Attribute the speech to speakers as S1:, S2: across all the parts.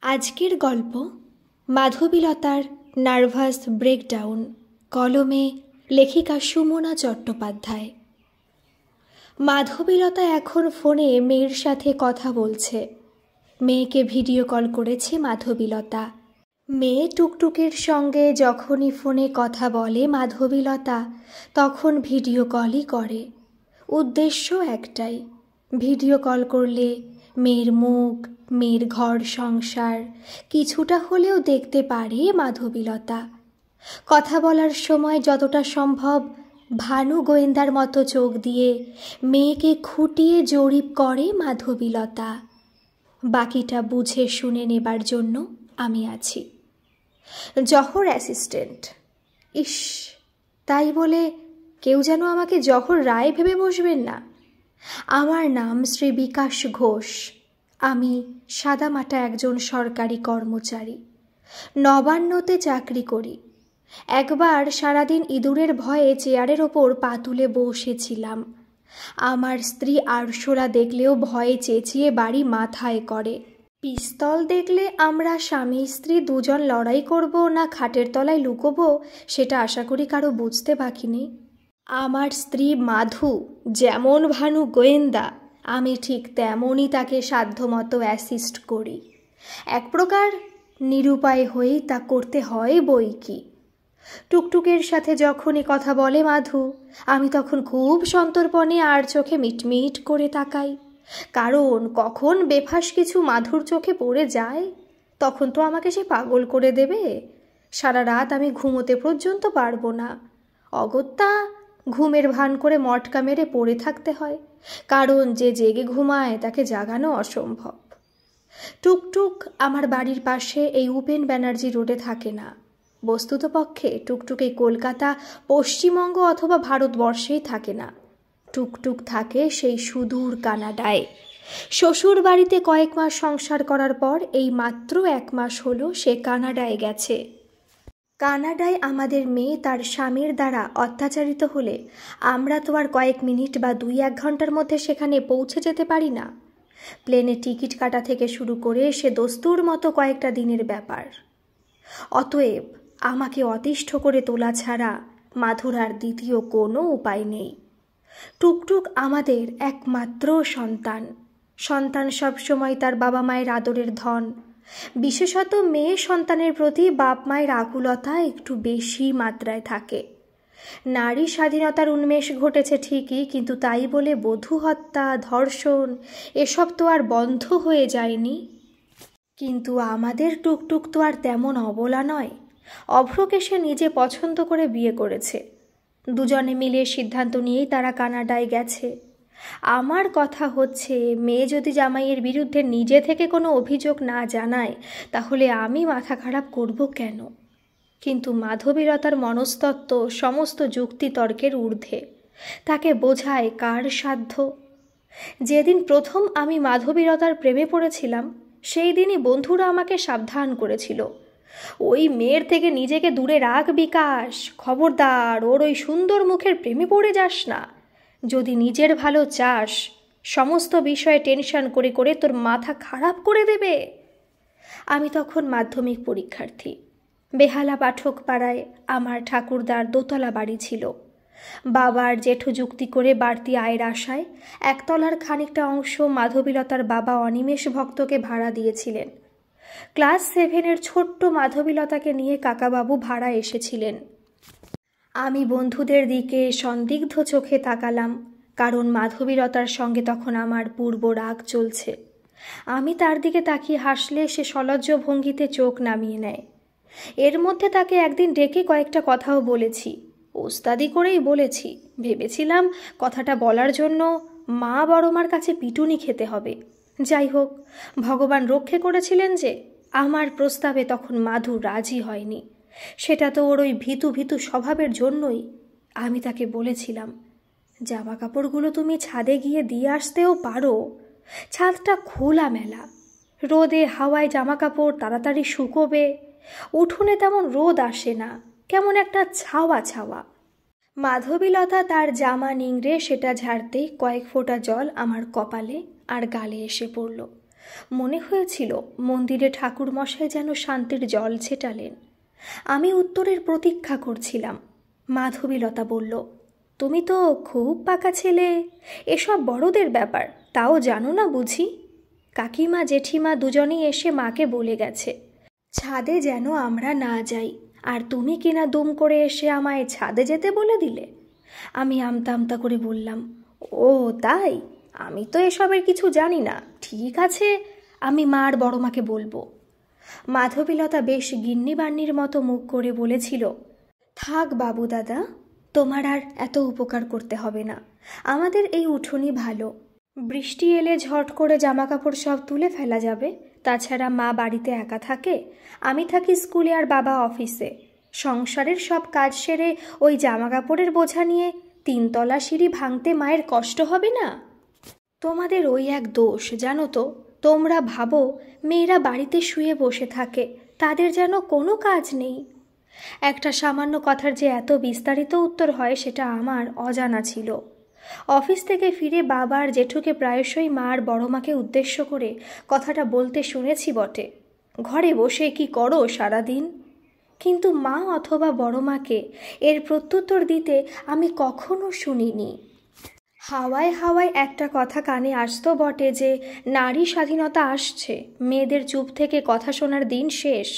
S1: আজকের গল্প মাধবীলতার nervous breakdown, কলমে লেখিকা সুমনা চট্টোপাধ্যায়। মাধবীলতা এখন ফোনে মেয়ের সাথে কথা বলছে। মেয়েকে ভিডিও কল করেছে মাধবীলতা। মেয়ে টুকটুকের সঙ্গে যখনই ফোনে কথা বলে মাধবীলতা তখন ভিডিও কলই করে। উদ্দেশ্য একটাই, ভিডিও কল করলে মেয়ের মুখ, মেয়ের ঘর সংসার কিছুটা হলেও দেখতে পারে মাধবীলতা। কথা বলার সময় যতটা সম্ভব ভানু গোয়েন্দার মতো চোখ দিয়ে মেয়েকে খুঁটিয়ে জরিপ করে মাধবীলতা। বাকিটা বুঝে শুনে নেবার জন্য আমি আছি। জহর অ্যাসিস্ট্যান্ট। ইস, তাই বলে কেউ যেন আমাকে জহর রায় ভেবে বসবেন না। আমার নাম শ্রী বিকাশ ঘোষ। আমি সাদামাটা একজন সরকারি কর্মচারী, নবান্নতে চাকরি করি। একবার সারাদিন ইঁদুরের ভয়ে চেয়ারের ওপর পা তুলে বসেছিলাম। আমার স্ত্রী আরশোলা দেখলেও ভয়ে চেঁচিয়ে বাড়ি মাথায় করে। পিস্তল দেখলে আমরা স্বামী স্ত্রী দুজন লড়াই করব না খাটের তলায় লুকোবো সেটা আশা করি কারো বুঝতে বাকি নেই। আমার স্ত্রী মাধু যেমন ভানু গোয়েন্দা, আমি ঠিক তেমনই তাকে সাধ্যমতো অ্যাসিস্ট করি। এক প্রকার নিরুপায় হয়েই তা করতে হয় বই কি। টুকটুকের সাথে যখনই কথা বলে মাধু, আমি তখন খুব সন্তর্পণে আর চোখে মিটমিট করে তাকাই। কারণ কখন বেফাস কিছু মাধুর চোখে পড়ে যায় তখন তো আমাকে সে পাগল করে দেবে। সারা রাত আমি ঘুমোতে পর্যন্ত পারবো না। অগত্যা ঘুমের ভান করে মটকা মেরে পড়ে থাকতে হয়, কারণ যে জেগে ঘুমায় তাকে জাগানো অসম্ভব। টুকটুক আমার বাড়ির পাশে এই উপেন ব্যানার্জি রোডে থাকে না। বস্তুতপক্ষে টুকটুক এই কলকাতা, পশ্চিমবঙ্গ অথবা ভারতবর্ষেই থাকে না। টুকটুক থাকে সেই সুদূর কানাডায়। শ্বশুর বাড়িতে কয়েক মাস সংসার করার পর এই মাত্র 1 মাস হলো সে কানাডায় গেছে। কানাডায় আমাদের মেয়ে তার স্বামীর দ্বারা অত্যাচারিত হলে আমরা তো আর কয়েক মিনিট বা 2-1 ঘন্টার মধ্যে সেখানে পৌঁছে যেতে পারি না। প্লেনে টিকিট কাটা থেকে শুরু করে সে দস্তুর মতো কয়েকটা দিনের ব্যাপার। অতএব আমাকে অতিষ্ঠ করে তোলা ছাড়া মাধুর আর দ্বিতীয় কোনো উপায় নেই। টুকটুক আমাদের একমাত্র সন্তান। সন্তান সবসময় তার বাবা মায়ের আদরের ধন। বিশেষত মেয়ে সন্তানের প্রতি বাপ মায়ের আকুলতা একটু বেশি মাত্রায় থাকে। নারী স্বাধীনতার উন্মেষ ঘটেছে ঠিকই, কিন্তু তাই বলে বধূ হত্যা, ধর্ষণ এসব তো আর বন্ধ হয়ে যায়নি। কিন্তু আমাদের টুকটুক তো আর তেমন অবলা নয়। অভ্রকে সে নিজে পছন্দ করে বিয়ে করেছে। দুজনে মিলে সিদ্ধান্ত নিয়েই তারা কানাডায় গেছে। আমার কথা হচ্ছে, মেয়ে যদি জামাইয়ের বিরুদ্ধে নিজে থেকে কোনো অভিযোগ না জানায় তাহলে আমি মাথা খারাপ করব কেন? কিন্তু মাধবীলতার মনস্তত্ত্ব সমস্ত যুক্তিতর্কের ঊর্ধ্বে। তাকে বোঝায় কার সাধ্য? যেদিন প্রথম আমি মাধবীলতার প্রেমে পড়েছিলাম সেই দিনই বন্ধুরা আমাকে সাবধান করেছিল, ওই মেয়ের থেকে নিজেকে দূরে রাখ বিকাশ, খবরদার ওর ওই সুন্দর মুখের প্রেমে পড়ে যাস না। যদি নিজের ভালো চাস সমস্ত বিষয়ে টেনশন করে করে তোর মাথা খারাপ করে দেবে। আমি তখন মাধ্যমিক পরীক্ষার্থী। বেহালা পাঠক পাড়ায় আমার ঠাকুরদার দোতলা বাড়ি ছিল। বাবার জেঠু যুক্তি করে বাড়তি আয়ের আশায় একতলার খানিকটা অংশ মাধবীলতার বাবা অনিমেষ ভক্তকে ভাড়া দিয়েছিলেন। ক্লাস 7-এর ছোট্ট মাধবীলতাকে নিয়ে কাকাবাবু ভাড়া এসেছিলেন। আমি বন্ধুদের দিকে সন্দিগ্ধ চোখে তাকালাম, কারণ মাধবীলতার সঙ্গে তখন আমার পূর্ব রাগ চলছে। আমি তার দিকে তাকিয়ে হাসলে সে সলজ্জ ভঙ্গিতে চোখ নামিয়ে নেয়। এর মধ্যে তাকে একদিন ডেকে কয়েকটা কথাও বলেছি, ওস্তাদি করেই বলেছি। ভেবেছিলাম কথাটা বলার জন্য মা বড়মার কাছে পিটুনি খেতে হবে। যাই হোক, ভগবান রক্ষে করেছিলেন যে আমার প্রস্তাবে তখন মাধু রাজি হয়নি। সেটা তো ওর ওই ভীতু ভীতু স্বভাবের জন্যই। আমি তাকে বলেছিলাম, জামা কাপড়গুলো তুমি ছাদে গিয়ে দিয়ে আসতেও পারো, ছাদটা খোলা মেলা, রোদে হাওয়ায় জামা কাপড় তাড়াতাড়ি শুকোবে। উঠোনে তেমন রোদ আসে না, কেমন একটা ছাওয়া ছাওয়া। মাধবীলতা তার জামা নিংড়ে সেটা ঝাড়তে কয়েক ফোঁটা জল আমার কপালে আর গালে এসে পড়ল। মনে হয়েছিল মন্দিরে ঠাকুরমশাই যেন শান্তির জল ছেটালেন। আমি উত্তরের প্রতীক্ষা করছিলাম। মাধবীলতা বলল, তুমি তো খুব পাকা ছেলে, এসব বড়দের ব্যাপার তাও জানো না বুঝি? কাকিমা জেঠিমা দুজনেই এসে মাকে বলে গেছে ছাদে যেন আমরা না যাই, আর তুমি কিনা দুম করে এসে আমায় ছাদে যেতে বলে দিলে। আমি আমতা আমতা করে বললাম, ও তাই, আমি তো এসবের কিছু জানি না। ঠিক আছে, আমি মার বড় মাকে বলবো। মাধবীলতা বেশ গিন্নিবান্নির মতো মুখ করে বলেছিল, থাক বাবু দাদা, তোমার আর এত উপকার করতে হবে না, আমাদের এই উঠোনই ভালো। বৃষ্টি এলে ঝট করে জামাকাপড় সব তুলে ফেলা যাবে। তাছাড়া মা বাড়িতে একা থাকে, আমি থাকি স্কুলে আর বাবা অফিসে। সংসারের সব কাজ সেরে ওই জামাকাপড়ের বোঝা নিয়ে 3 তলা সিঁড়ি ভাঙতে মায়ের কষ্ট হবে না? তোমাদের ওই এক দোষ জানো তো, তোমরা ভাবো মেয়েরা বাড়িতে শুয়ে বসে থাকে, তাদের যেন কোনো কাজ নেই। একটা সামান্য কথার যে এত বিস্তারিত উত্তর হয় সেটা আমার অজানা ছিল। অফিস থেকে ফিরে বাবা আর জেঠুকে প্রায়শই মা আর বড় মাকে উদ্দেশ্য করে কথাটা বলতে শুনেছি বটে, ঘরে বসে কি করো সারাদিন? কিন্তু মা অথবা বড় মাকে এর প্রত্যুত্তর দিতে আমি কখনো শুনিনি। হাওয়ায় হাওয়ায় একটা কথা কানে আসতো বটে যে নারী স্বাধীনতা আসছে, মেয়েদের চুপ থেকে কথা শোনার দিন শেষ।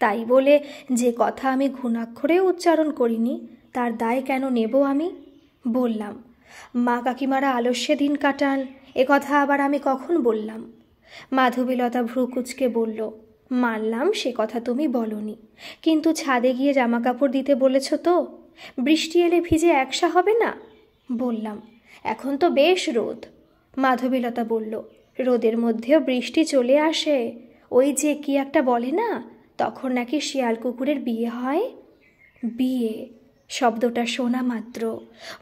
S1: তাই বলে যে কথা আমি ঘুণাক্ষরেও উচ্চারণ করিনি, তার দায় কেন নেব আমি? বললাম, মা কাকিমারা আলস্যে দিন কাটান, এ কথা আবার আমি কখন বললাম? মাধবীলতা ভ্রু কুঁচকে বলল, মানলাম সে কথা তুমি বলনি, কিন্তু ছাদে গিয়ে জামাকাপড় দিতে বলেছ তো, বৃষ্টি এলে ভিজে একসা হবে না? বললাম, এখন তো বেশ রোদ। মাধবীলতা বলল, রোদের মধ্যেও বৃষ্টি চলে আসে, ওই যে কি একটা বলে না, তখন নাকি শিয়াল কুকুরের বিয়ে হয়। বিয়ে শব্দটা শোনা মাত্র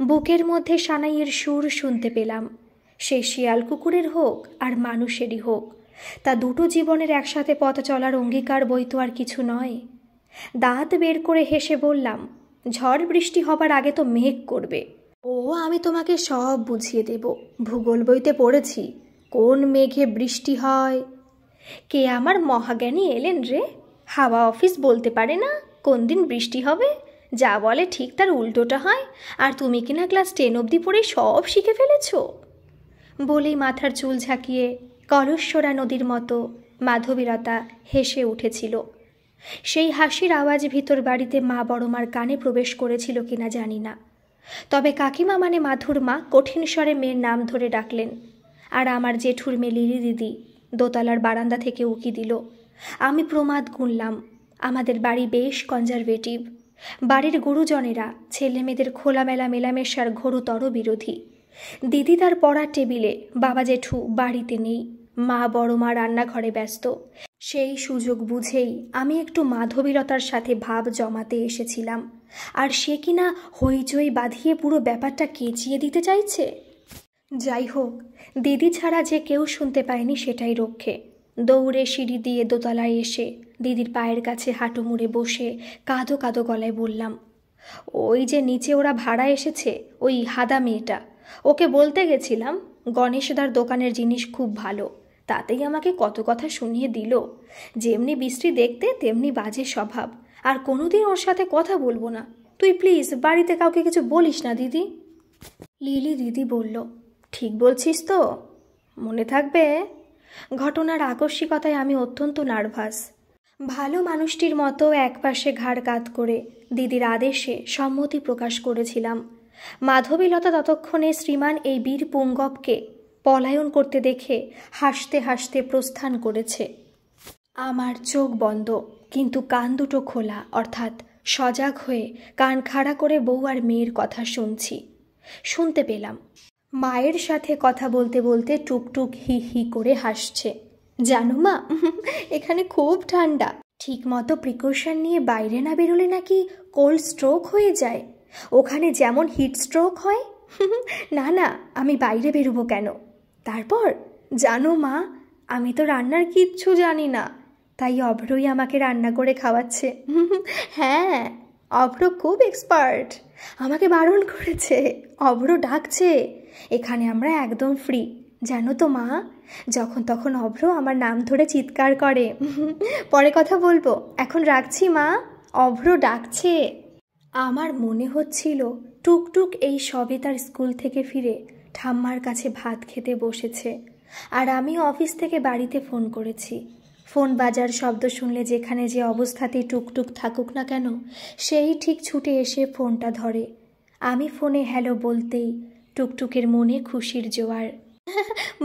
S1: বুকের মধ্যে সানাইয়ের সুর শুনতে পেলাম। সে শিয়াল কুকুরের হোক আর মানুষেরই হোক, তা দুটো জীবনের একসাথে পথ চলার অঙ্গীকার বই তো আর কিছু নয়। দাঁত বের করে হেসে বললাম, ঝড় বৃষ্টি হবার আগে তো মেঘ করবে। ও আমি তোমাকে সব বুঝিয়ে দেব, ভূগোল বইতে পড়েছি কোন মেঘে বৃষ্টি হয়। কে আমার মহাজ্ঞানী এলেন রে! হাওয়া অফিস বলতে পারে না কোন দিন বৃষ্টি হবে, যা বলে ঠিক তার উল্টোটা হয়, আর তুমি কিনা ক্লাস 10 অবধি পড়ে সব শিখে ফেলেছ। বলেই মাথার চুল ঝাঁকিয়ে কলস্বরা নদীর মতো মাধবীলতা হেসে উঠেছিল। সেই হাসির আওয়াজ ভিতর বাড়িতে মা বড়মার কানে প্রবেশ করেছিল কিনা জানি না, তবে কাকিমা মানে মাধুর মা কঠিন স্বরে মেয়ের নাম ধরে ডাকলেন, আর আমার জেঠুর মেয়ে লিলি দিদি দোতলার বারান্দা থেকে উকি দিল। আমি প্রমাদ গুনলাম, আমাদের বাড়ি বেশ কনজারভেটিভ। বাড়ির গুরুজনেরা ছেলে মেয়েদের খোলামেলা মেলামেশার ঘোরতর বিরোধী। দিদি তার পড়ার টেবিলে, বাবা জেঠু বাড়িতে নেই, মা বড় মা রান্নাঘরে ব্যস্ত। সেই সুযোগ বুঝেই আমি একটু মাধবীলতার সাথে ভাব জমাতে এসেছিলাম, আর সে কিনা হইচই বাঁধিয়ে পুরো ব্যাপারটা কেচিয়ে দিতে চাইছে। যাই হোক, দিদি ছাড়া যে কেউ শুনতে পায়নি সেটাই রক্ষে। দৌড়ে সিঁড়ি দিয়ে দোতলায় এসে দিদির পায়ের কাছে হাঁটু মুড়ে বসে কাঁদো কাঁদো গলায় বললাম, ওই যে নিচে ওরা ভাড়া এসেছে, ওই হাদা মেয়েটা, ওকে বলতে গেছিলাম গণেশদার দোকানের জিনিস খুব ভালো, তাতেই আমাকে কত কথা শুনিয়ে দিল। যেমনি বৃষ্টি দেখতে তেমনি বাজে স্বভাব, আর কোনোদিন ওর সাথে কথা বলবো না। তুই প্লিজ বাড়িতে কাউকে কিছু বলিস না দিদি। লিলি দিদি বলল, ঠিক বলছিস তো? মনে থাকবে? ঘটনার আকস্মিকতায় আমি অত্যন্ত নার্ভাস। ভালো মানুষটির মতো একপাশে ঘাড় কাত করে দিদির আদেশে সম্মতি প্রকাশ করেছিলাম। মাধবীলতা ততক্ষণে শ্রীমান এই বীর পুঙ্গবকে পলায়ন করতে দেখে হাসতে হাসতে প্রস্থান করেছে। আমার চোখ বন্ধ, কিন্তু কান দুটো খোলা, অর্থাৎ সজাগ হয়ে কান খাড়া করে বউ আর মেয়ের কথা শুনতে পেলাম। মায়ের সাথে কথা বলতে বলতে টুকটুক হি হি করে হাসছে। জানো মা, এখানে খুব ঠান্ডা, ঠিক মতো প্রিকশন নিয়ে বাইরে না বেরোলে নাকি কোল্ড স্ট্রোক হয়ে যায়। ওখানে যেমন হিট স্ট্রোক হয়। না না, আমি বাইরে বেরোবো কেন? তারপর জানো মা, আমি তো রান্নার কিচ্ছু জানি না, তাই অভ্রই আমাকে রান্না করে খাওয়াচ্ছে। হ্যাঁ, অভ্র খুব এক্সপার্ট, আমাকে বারণ করেছে, অভ্র ডাকছে। এখানে আমরা একদম ফ্রি, জানো তো মা, যখন তখন অভ্র আমার নাম ধরে চিৎকার করে। পরে কথা বলবো, এখন রাখছি মা, অভ্র ডাকছে। আমার মনে হচ্ছিল টুকটুক এই সবে তার স্কুল থেকে ফিরে ঠাম্মার কাছে ভাত খেতে বসেছে, আর আমি অফিস থেকে বাড়িতে ফোন করেছি। ফোন বাজার শব্দ শুনলে যেখানে যে অবস্থাতেই টুকটুক থাকুক না কেন, সেই ঠিক ছুটে এসে ফোনটা ধরে। আমি ফোনে হ্যালো বলতেই টুকটুকের মনে খুশির জোয়ার।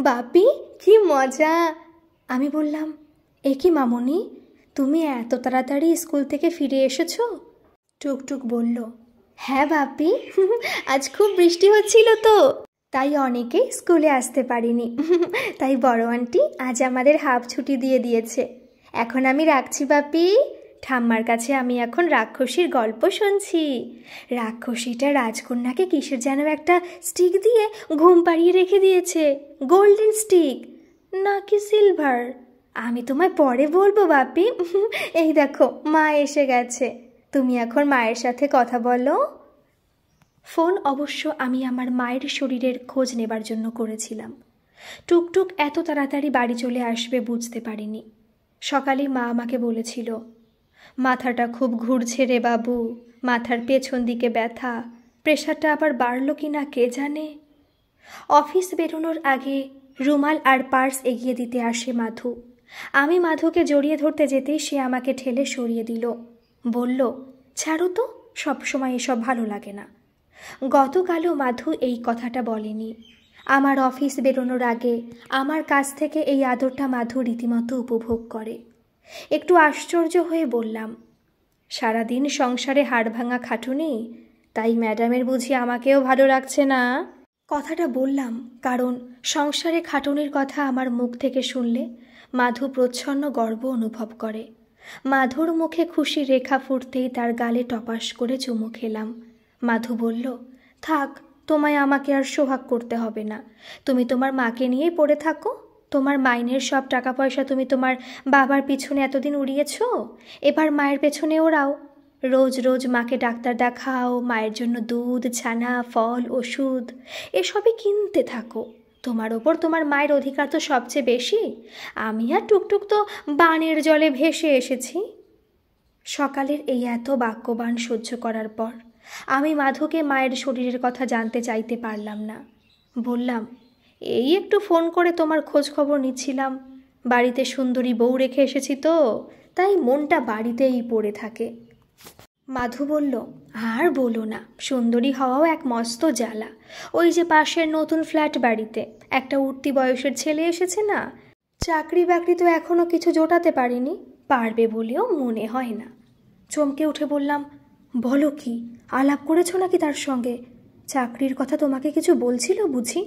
S1: বাপি, কি মজা! আমি বললাম, এ কি মামনি, তুমি এত তাড়াতাড়ি স্কুল থেকে ফিরে এসেছো? টুকটুক বলল, হ্যাঁ বাপি, আজ খুব বৃষ্টি হচ্ছিল তো, তাই অনেকে স্কুলে আসতে পারিনি। তাই বড় আন্টি আজ আমাদের হাফ ছুটি দিয়ে দিয়েছে। এখন আমি রাখছি বাপি, ঠাম্মার কাছে আমি এখন রাক্ষসীর গল্প শুনছি। রাক্ষসীটা রাজকন্যাকে কিসের যেন একটা স্টিক দিয়ে ঘুম পাড়িয়ে রেখে দিয়েছে, গোল্ডেন স্টিক নাকি সিলভার, আমি তোমায় পরে বলবো বাপি। এই দেখো মা এসে গেছে, তুমি এখন মায়ের সাথে কথা বলো। ফোন অবশ্য আমি আমার মায়ের শরীরের খোঁজ নেবার জন্য করেছিলাম। টুকটুক এত তাড়াতাড়ি বাড়ি চলে আসবে বুঝতে পারিনি। সকালে মা আমাকে বলেছিল, মাথাটা খুব ঘুরছে রে বাবু, মাথার পেছন দিকে ব্যথা, প্রেশারটা আবার বাড়ল কি না কে জানে। অফিস বেরোনোর আগে রুমাল আর পার্স এগিয়ে দিতে আসে মাধু। আমি মাধুকে জড়িয়ে ধরতে যেতেই সে আমাকে ঠেলে সরিয়ে দিল, বলল, ছাড়ো তো, সবসময় এসব ভালো লাগে না। গতকালও মাধু এই কথাটা বলেনি। আমার অফিস বেরোনোর আগে আমার কাছ থেকে এই আদরটা মাধু রীতিমতো উপভোগ করে। একটু আশ্চর্য হয়ে বললাম, সারাদিন সংসারে হাড়ভাঙা খাটুনি, তাই ম্যাডামের বুঝি আমাকেও ভালো রাখছে না? কথাটা বললাম কারণ সংসারে খাটুনির কথা আমার মুখ থেকে শুনলে মাধু প্রচ্ছন্ন গর্ব অনুভব করে। মাধুর মুখে খুশি রেখা ফুটতেই তার গালে টপাস করে চুমু খেলাম। মাধু বলল, থাক, তোমায় আমাকে আর সোহাগ করতে হবে না, তুমি তোমার মাকে নিয়েই পড়ে থাকো। তোমার মাইনের সব টাকা পয়সা তুমি তোমার বাবার পিছনে এতদিন উড়িয়েছ, এবার মায়ের পেছনে ওড়াও। রোজ রোজ মাকে ডাক্তার দেখাও, মায়ের জন্য দুধ, ছানা, ফল, ওষুধ এসবই কিনতে থাকো। তোমার ওপর তোমার মায়ের অধিকার তো সবচেয়ে বেশি। আমি আর টুকটুক তো বানের জলে ভেসে এসেছি। সকালের এই এত বাক্যবাণ সহ্য করার পর আমি মাধুকে মায়ের শরীরের কথা জানতে চাইতে পারলাম না। বললাম, এই একটু ফোন করে তোমার খোঁজ খবর নিচ্ছিলাম। বাড়িতে সুন্দরী বউ রেখে এসেছি তো, তাই মনটা বাড়িতেই পড়ে থাকে। মাধু বলল, আর বলো না, সুন্দরী হওয়াও এক মস্ত জ্বালা। ওই যে পাশের নতুন ফ্ল্যাট বাড়িতে একটা উঠতি বয়সের ছেলে এসেছে না, চাকরি বাকরি তো এখনও কিছু জোটাতে পারেনি, পারবে বলেও মনে হয় না। চমকে উঠে বললাম, বলো কি, আলাপ করেছো নাকি তার সঙ্গে? চাকরির কথা তোমাকে কিছু বলছিল বুঝি?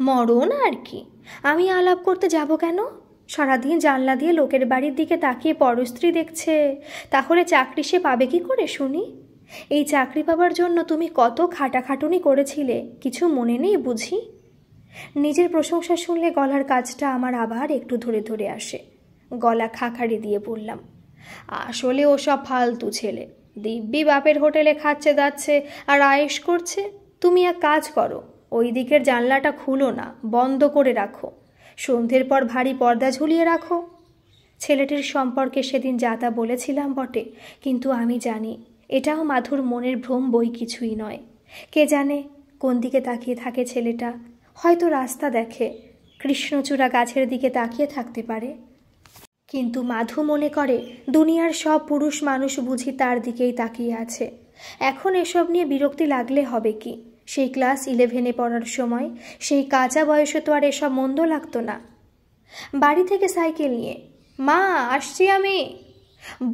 S1: মরণ আর কি, আমি আলাপ করতে যাব কেন? সারাদিন জানলা দিয়ে লোকের বাড়ির দিকে তাকিয়ে পরস্ত্রী দেখছে, তাহলে চাকরি সে পাবে কি করে শুনি? এই চাকরি পাবার জন্য তুমি কত খাটাখাটুনি করেছিলে, কিছু মনে নেই বুঝি? নিজের প্রশংসা শুনলে গলার কাজটা আমার আবার একটু ধরে ধরে আসে। গলা খাকারি দিয়ে বললাম, আসলে ওসব ফালতু ছেলে, দিব্যি বাপের হোটেলে খাচ্ছে দাচ্ছে আর আয়েশ করছে। তুমি এক কাজ করো, ওই দিকের জানলাটা খুলো না, বন্ধ করে রাখো, সন্ধ্যের পর ভারী পর্দা ঝুলিয়ে রাখো। ছেলেটির সম্পর্কে সেদিন যা তা বলেছিলাম বটে, কিন্তু আমি জানি এটাও মাধুর মনের ভ্রম বই কিছুই নয়। কে জানে কোন দিকে তাকিয়ে থাকে ছেলেটা, হয়তো রাস্তা দেখে, কৃষ্ণচূড়া গাছের দিকে তাকিয়ে থাকতে পারে। কিন্তু মাধু মনে করে দুনিয়ার সব পুরুষ মানুষ বুঝি তার দিকেই তাকিয়ে আছে। এখন এসব নিয়ে বিরক্তি লাগলে হবে কি? সেই ক্লাস 11-এ পড়ার সময়, সেই কাঁচা বয়সে তো আর এসব মন্দ লাগতো না। বাড়ি থেকে সাইকেল নিয়ে, মা আসছি আমি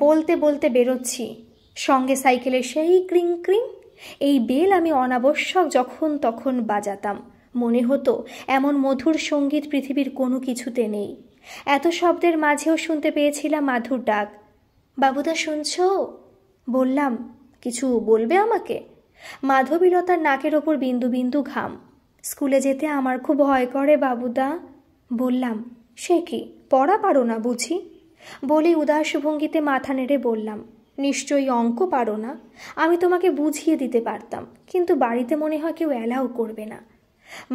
S1: বলতে বলতে বেরোচ্ছি, সঙ্গে সাইকেলের সেই ক্রিং ক্রিং, এই বেল আমি অনাবশ্যক যখন তখন বাজাতাম। মনে হতো এমন মধুর সঙ্গীত পৃথিবীর কোনো কিছুতে নেই। এত শব্দের মাঝেও শুনতে পেয়েছিলাম মাধুর ডাক, বাবুদা শুনছো? বললাম, কিছু বলবে আমাকে? মাধবীলতার নাকের ওপর বিন্দু বিন্দু ঘাম। স্কুলে যেতে আমার খুব ভয় করে বাবুদা। বললাম, সে কি, পড়া পারো না বুঝি? বলে উদাস ভঙ্গিতে মাথা নেড়ে বললাম, নিশ্চয়ই অঙ্ক পারো না, আমি তোমাকে বুঝিয়ে দিতে পারতাম, কিন্তু বাড়িতে মনে হয় কেউ অ্যালাউ করবে না।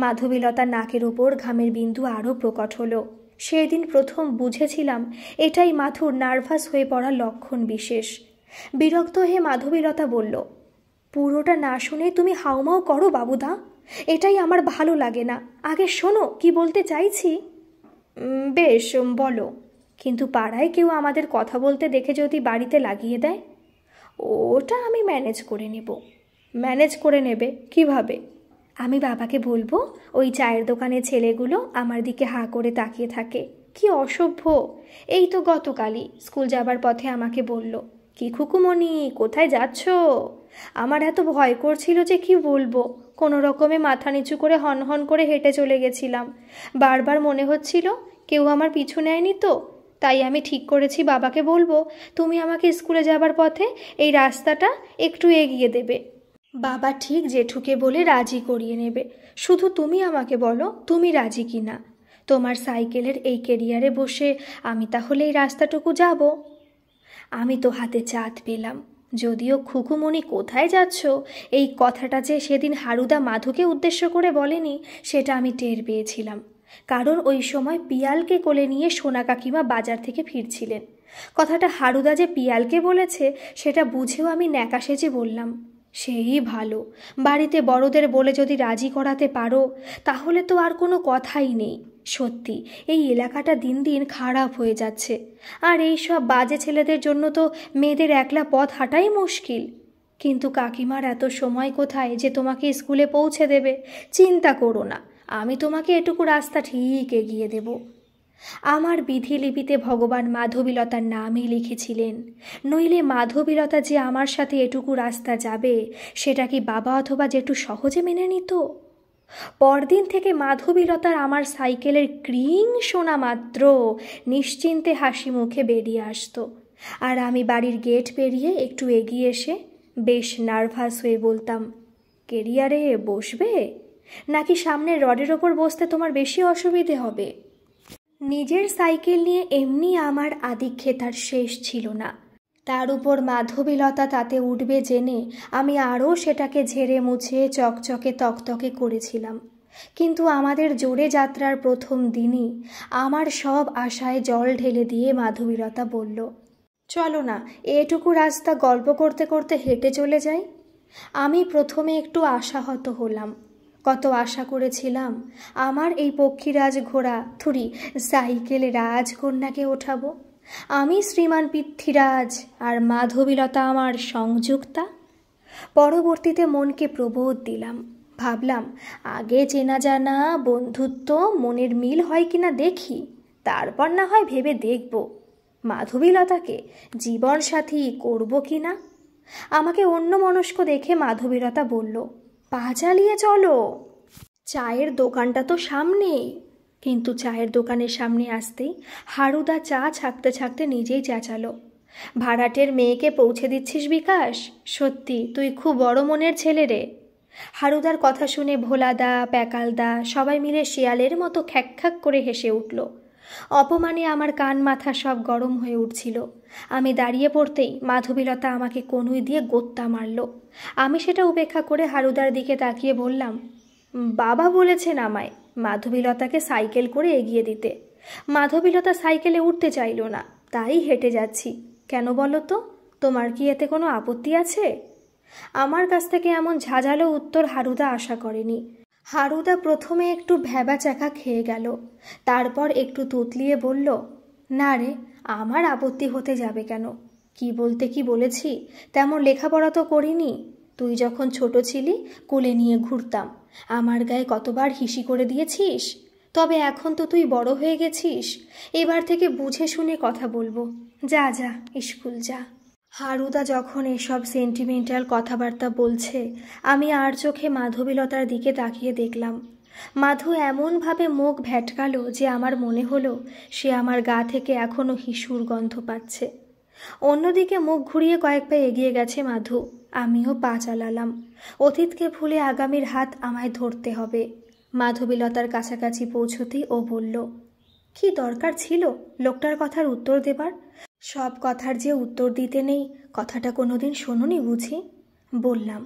S1: মাধবীলতার নাকের ওপর ঘামের বিন্দু আরও প্রকট হলো। সেই দিন প্রথম বুঝেছিলাম এটাই মাথুর নার্ভাস হয়ে পড়ার লক্ষণ বিশেষ। বিরক্ত হয়ে মাধবীলতা বলল, পুরোটা না শুনে তুমি হাউমাউ করো বাবুদা, এটাই আমার ভালো লাগে না। আগে শোনো কি বলতে চাইছি। বেশ বলো, কিন্তু পাড়ায় কেউ আমাদের কথা বলতে দেখে যদি বাড়িতে লাগিয়ে দেয়? ওটা আমি ম্যানেজ করে নেব। ম্যানেজ করে নেবে কিভাবে? আমি বাবাকে বলবো ওই চায়ের দোকানের ছেলেগুলো আমার দিকে হাঁ করে তাকিয়ে থাকে। কি অসভ্য! এই তো গতকালই স্কুল যাবার পথে আমাকে বলল, কি খুকুমণি কোথায় যাচ্ছ? আমার এত ভয় করছিল যে কি বলবো। কোনো রকমে মাথা নিচু করে হনহন করে হেঁটে চলে গেছিলাম। বারবার মনে হচ্ছিল কেউ আমার পিছু নেয়নি তো। তাই আমি ঠিক করেছি বাবাকে বলবো তুমি আমাকে স্কুলে যাবার পথে এই রাস্তাটা একটু এগিয়ে দেবে। বাবা ঠিক জেঠুকে বলে রাজি করিয়ে নেবে। শুধু তুমি আমাকে বলো তুমি রাজি কি না। তোমার সাইকেলের এই কেরিয়ারে বসে আমি তাহলে এই রাস্তাটুকু যাব। আমি তো হাতে চাঁদ পেলাম। যদিও খুকুমণি কোথায় যাচ্ছ এই কথাটা যে সেদিন হারুদা মাধুকে উদ্দেশ্য করে বলেনি সেটা আমি টের পেয়েছিলাম। কারণ ওই সময় পিয়ালকে কোলে নিয়ে সোনা কাকিমা বাজার থেকে ফিরছিলেন। কথাটা হারুদা যে পিয়ালকে বলেছে সেটা বুঝেও আমি ন্যাকা সেজে বললাম, সেই ভালো, বাড়িতে বড়দের বলে যদি রাজি করাতে পারো তাহলে তো আর কোনো কথাই নেই। সত্যি এই এলাকাটা দিন দিন খারাপ হয়ে যাচ্ছে, আর এই সব বাজে ছেলেদের জন্য তো মেয়েদের একলা পথ হাঁটাই মুশকিল। কিন্তু কাকিমার এত সময় কোথায় যে তোমাকে স্কুলে পৌঁছে দেবে? চিন্তা করো না, আমি তোমাকে এটুকু রাস্তা ঠিক এগিয়ে দেব। আমার বিধিলিপিতে ভগবান মাধবীলতার নামই লিখেছিলেন, নইলে মাধবীলতা যে আমার সাথে এটুকু রাস্তা যাবে সেটা কি বাবা অথবা জেঠু সহজে মেনে নিত? পরদিন থেকে মাধবীলতার আমার সাইকেলের ক্রিং শোনা মাত্র নিশ্চিন্তে হাসি মুখে বেরিয়ে আসতো। আর আমি বাড়ির গেট পেরিয়ে একটু এগিয়ে এসে বেশ নার্ভাস হয়ে বলতাম, কেরিয়ারে বসবে নাকি সামনের রডের ওপর বসতে তোমার বেশি অসুবিধে হবে? নিজের সাইকেল নিয়ে এমনি আমার আদিক্ষেতার শেষ ছিল না, তার উপর মাধবীলতা তাতে উঠবে জেনে আমি আরও সেটাকে ঝেড়ে মুছে চকচকে তকতকে করেছিলাম। কিন্তু আমাদের জোরে যাত্রার প্রথম দিনই আমার সব আশায় জল ঢেলে দিয়ে মাধবীলতা বলল, চলো না এটুকু রাস্তা গল্প করতে করতে হেঁটে চলে যাই। আমি প্রথমে একটু আশাহত হলাম। কত আশা করেছিলাম আমার এই পক্ষীরাজ ঘোড়া সাইকেলে রাজকন্যাকে ওঠাবো। আমি শ্রীমান পৃথ্বীরাজ আর মাধবীলতা আমার সংযুক্তা। পরবর্তীতে মনকে প্রবোধ দিলাম, ভাবলাম আগে চেনা জানা বন্ধুত্ব মনের মিল হয় কিনা দেখি, তারপর না হয় ভেবে দেখব মাধবীলতাকে জীবন সাথী করব কি না। আমাকে অন্যমনস্ক দেখে মাধবীলতা বলল, পা চালিয়ে চলো, চায়ের দোকানটা তো সামনেই। কিন্তু চায়ের দোকানের সামনে আসতেই হারুদা চা ছাকতে ছাকতে নিজেই চেঁচালো, ভাড়াটের মেয়েকে পৌঁছে দিচ্ছিস বিকাশ? সত্যি তুই খুব বড় মনের ছেলে রে। হারুদার কথা শুনে ভোলাদা প্যাকালদা সবাই মিলে শিয়ালের মতো খ্যাক করে হেসে উঠল। অপমানে আমার কান মাথা সব গরম হয়ে উঠছিল। আমি দাঁড়িয়ে পড়তেই মাধবীলতা আমাকে কনুই দিয়ে গোত্তা মারল। আমি সেটা উপেক্ষা করে হারুদার দিকে তাকিয়ে বললাম, বাবা বলেছেন আমায় মাধবীলতাকে সাইকেল করে এগিয়ে দিতে। মাধবীলতা সাইকেলে উঠতে চাইল না, তাই হেঁটে যাচ্ছি। কেন বলো তো, তোমার কি এতে কোনো আপত্তি আছে? আমার কাছ থেকে এমন ঝাঁঝালো উত্তর হারুদা আশা করেনি। হারুদা প্রথমে একটু ভ্যাবাচ্যাকা খেয়ে গেল, তারপর একটু তুতলিয়ে বলল, না রে, আমার আপত্তি হতে যাবে কেন? কি বলতে কি বলেছি, তেমন লেখাপড়া তো করিনি। তুই যখন ছোট ছিলি কোলে নিয়ে ঘুরতাম, আমার গায়ে কতবার হিসি করে দিয়েছিস। তবে এখন তো তুই বড় হয়ে গেছিস, এবার থেকে বুঝে শুনে কথা বলবো। যা যা স্কুল যা। হারুদা যখন এসব সেন্টিমেন্টাল কথাবার্তা বলছে আমি আর চোখে মাধবীলতার দিকে তাকিয়ে দেখলাম। মাধু এমনভাবে মুখ ভ্যাটকালো যে আমার মনে হলো সে আমার গা থেকে এখনও হিসুর গন্ধ পাচ্ছে। অন্যদিকে মুখ ঘুরিয়ে কয়েক পা এগিয়ে গেছে মাধু। আমিও পা চালালাম। অতীতকে ভুলে আগামীর হাত আমায় ধরতে হবে। মাধবীলতার কাছাকাছি পৌঁছতেই ও বলল, কি দরকার ছিল লোকটার কথার উত্তর দেবার? সব কথার যে উত্তর দিতে নেই কথাটা কোনোদিন শোনোনি বুঝি? বললাম।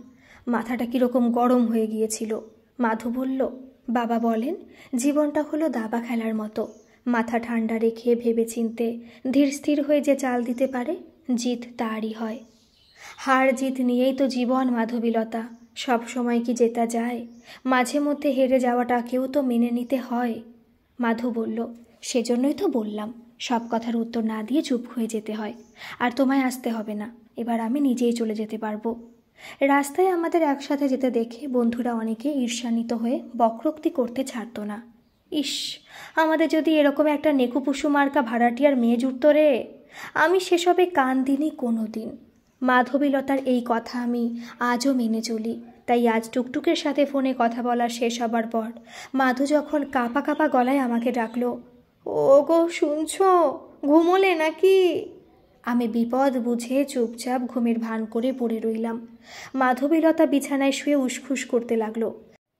S1: মাথাটা কীরকম গরম হয়ে গিয়েছিল। মাধু বলল, বাবা বলেন, জীবনটা হলো দাবা খেলার মতো। মাথা ঠান্ডা রেখে ভেবেচিন্তে ধীর স্থির হয়ে যে চাল দিতে পারে, জিত তারই হয়। হার জিত নিয়েই তো জীবন মাধবীলতা। সব সময় কি জেতা যায়? মাঝে মধ্যে হেরে যাওয়াটাকেও তো মেনে নিতে হয়। মাধু বলল, সেজন্যই তো বললাম, সব কথার উত্তর না দিয়ে চুপ হয়ে যেতে হয়। আর তোমায় আসতে হবে না, এবার আমি নিজেই চলে যেতে পারবো। রাস্তায় আমাদের একসাথে যেতে দেখে বন্ধুরা অনেকে ঈর্ষান্বিত হয়ে বক্রোক্তি করতে ছাড়ত না। ইস, আমাদের যদি এরকম একটা নেকুপুসু মার্কা ভাড়াটিয়ার মেয়ে জুটত রে! আমি সেসবে কান দিইনি কোনো দিন। মাধবীলতার এই কথা আমি আজও মেনে চলি। তাই আজ টুকটুকের সাথে ফোনে কথা বলা শেষ হবার পর মাধু যখন কাঁপা কাঁপা গলায় আমাকে ডাকলো, ও গো শুনছো, ঘুমোলে নাকি? আমি বিপদ বুঝে চুপচাপ ঘুমের ভান করে পড়ে রইলাম। মাধবীলতা বিছানায় শুয়ে উসখুস করতে লাগলো।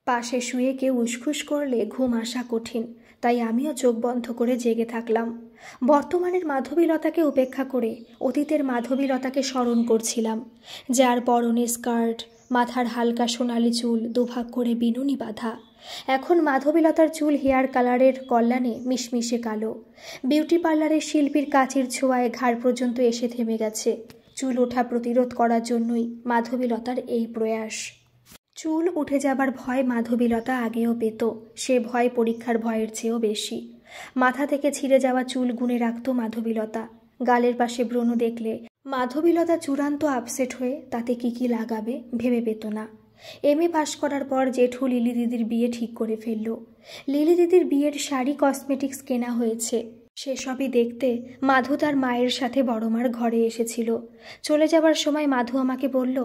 S1: পাশে শুয়ে কেউ উসখুস করলে ঘুম আসা কঠিন, তাই আমিও চোখ বন্ধ করে জেগে থাকলাম। বর্তমানের মাধবীলতাকে উপেক্ষা করে অতীতের মাধবীলতাকে স্মরণ করছিলাম, যার পরনে স্কার্ট, মাথার হালকা সোনালি চুল দুভাগ করে বিনুনি বাঁধা। এখন মাধবীলতার চুল হেয়ার কালারের কল্যাণে মিশমিশে কালো। বিউটি পার্লারের শিল্পীর কাচের ছোঁয়ায় ঘাড় পর্যন্ত এসে থেমে গেছে। চুল ওঠা প্রতিরোধ করার জন্যই মাধবীলতার এই প্রয়াস। চুল উঠে যাবার ভয় মাধবীলতা আগেও পেত, সে ভয় পরীক্ষার ভয়ের চেয়েও বেশি। মাথা থেকে ছিঁড়ে যাওয়া চুল গুনে রাখত মাধবীলতা। গালের পাশে ব্রণ দেখলে মাধবীলতা চূড়ান্ত আপসেট হয়ে তাতে কি লাগাবে ভেবে পেত না। এমএ পাশ করার পর জেঠু লিলি দিদির বিয়ে ঠিক করে ফেলল। লিলি দিদির বিয়ের শাড়ি, কসমেটিক্স কেনা হয়েছে। সেসবই দেখতে মাধু তার মায়ের সাথে বড়মার ঘরে এসেছিল। চলে যাবার সময় মাধু আমাকে বলল,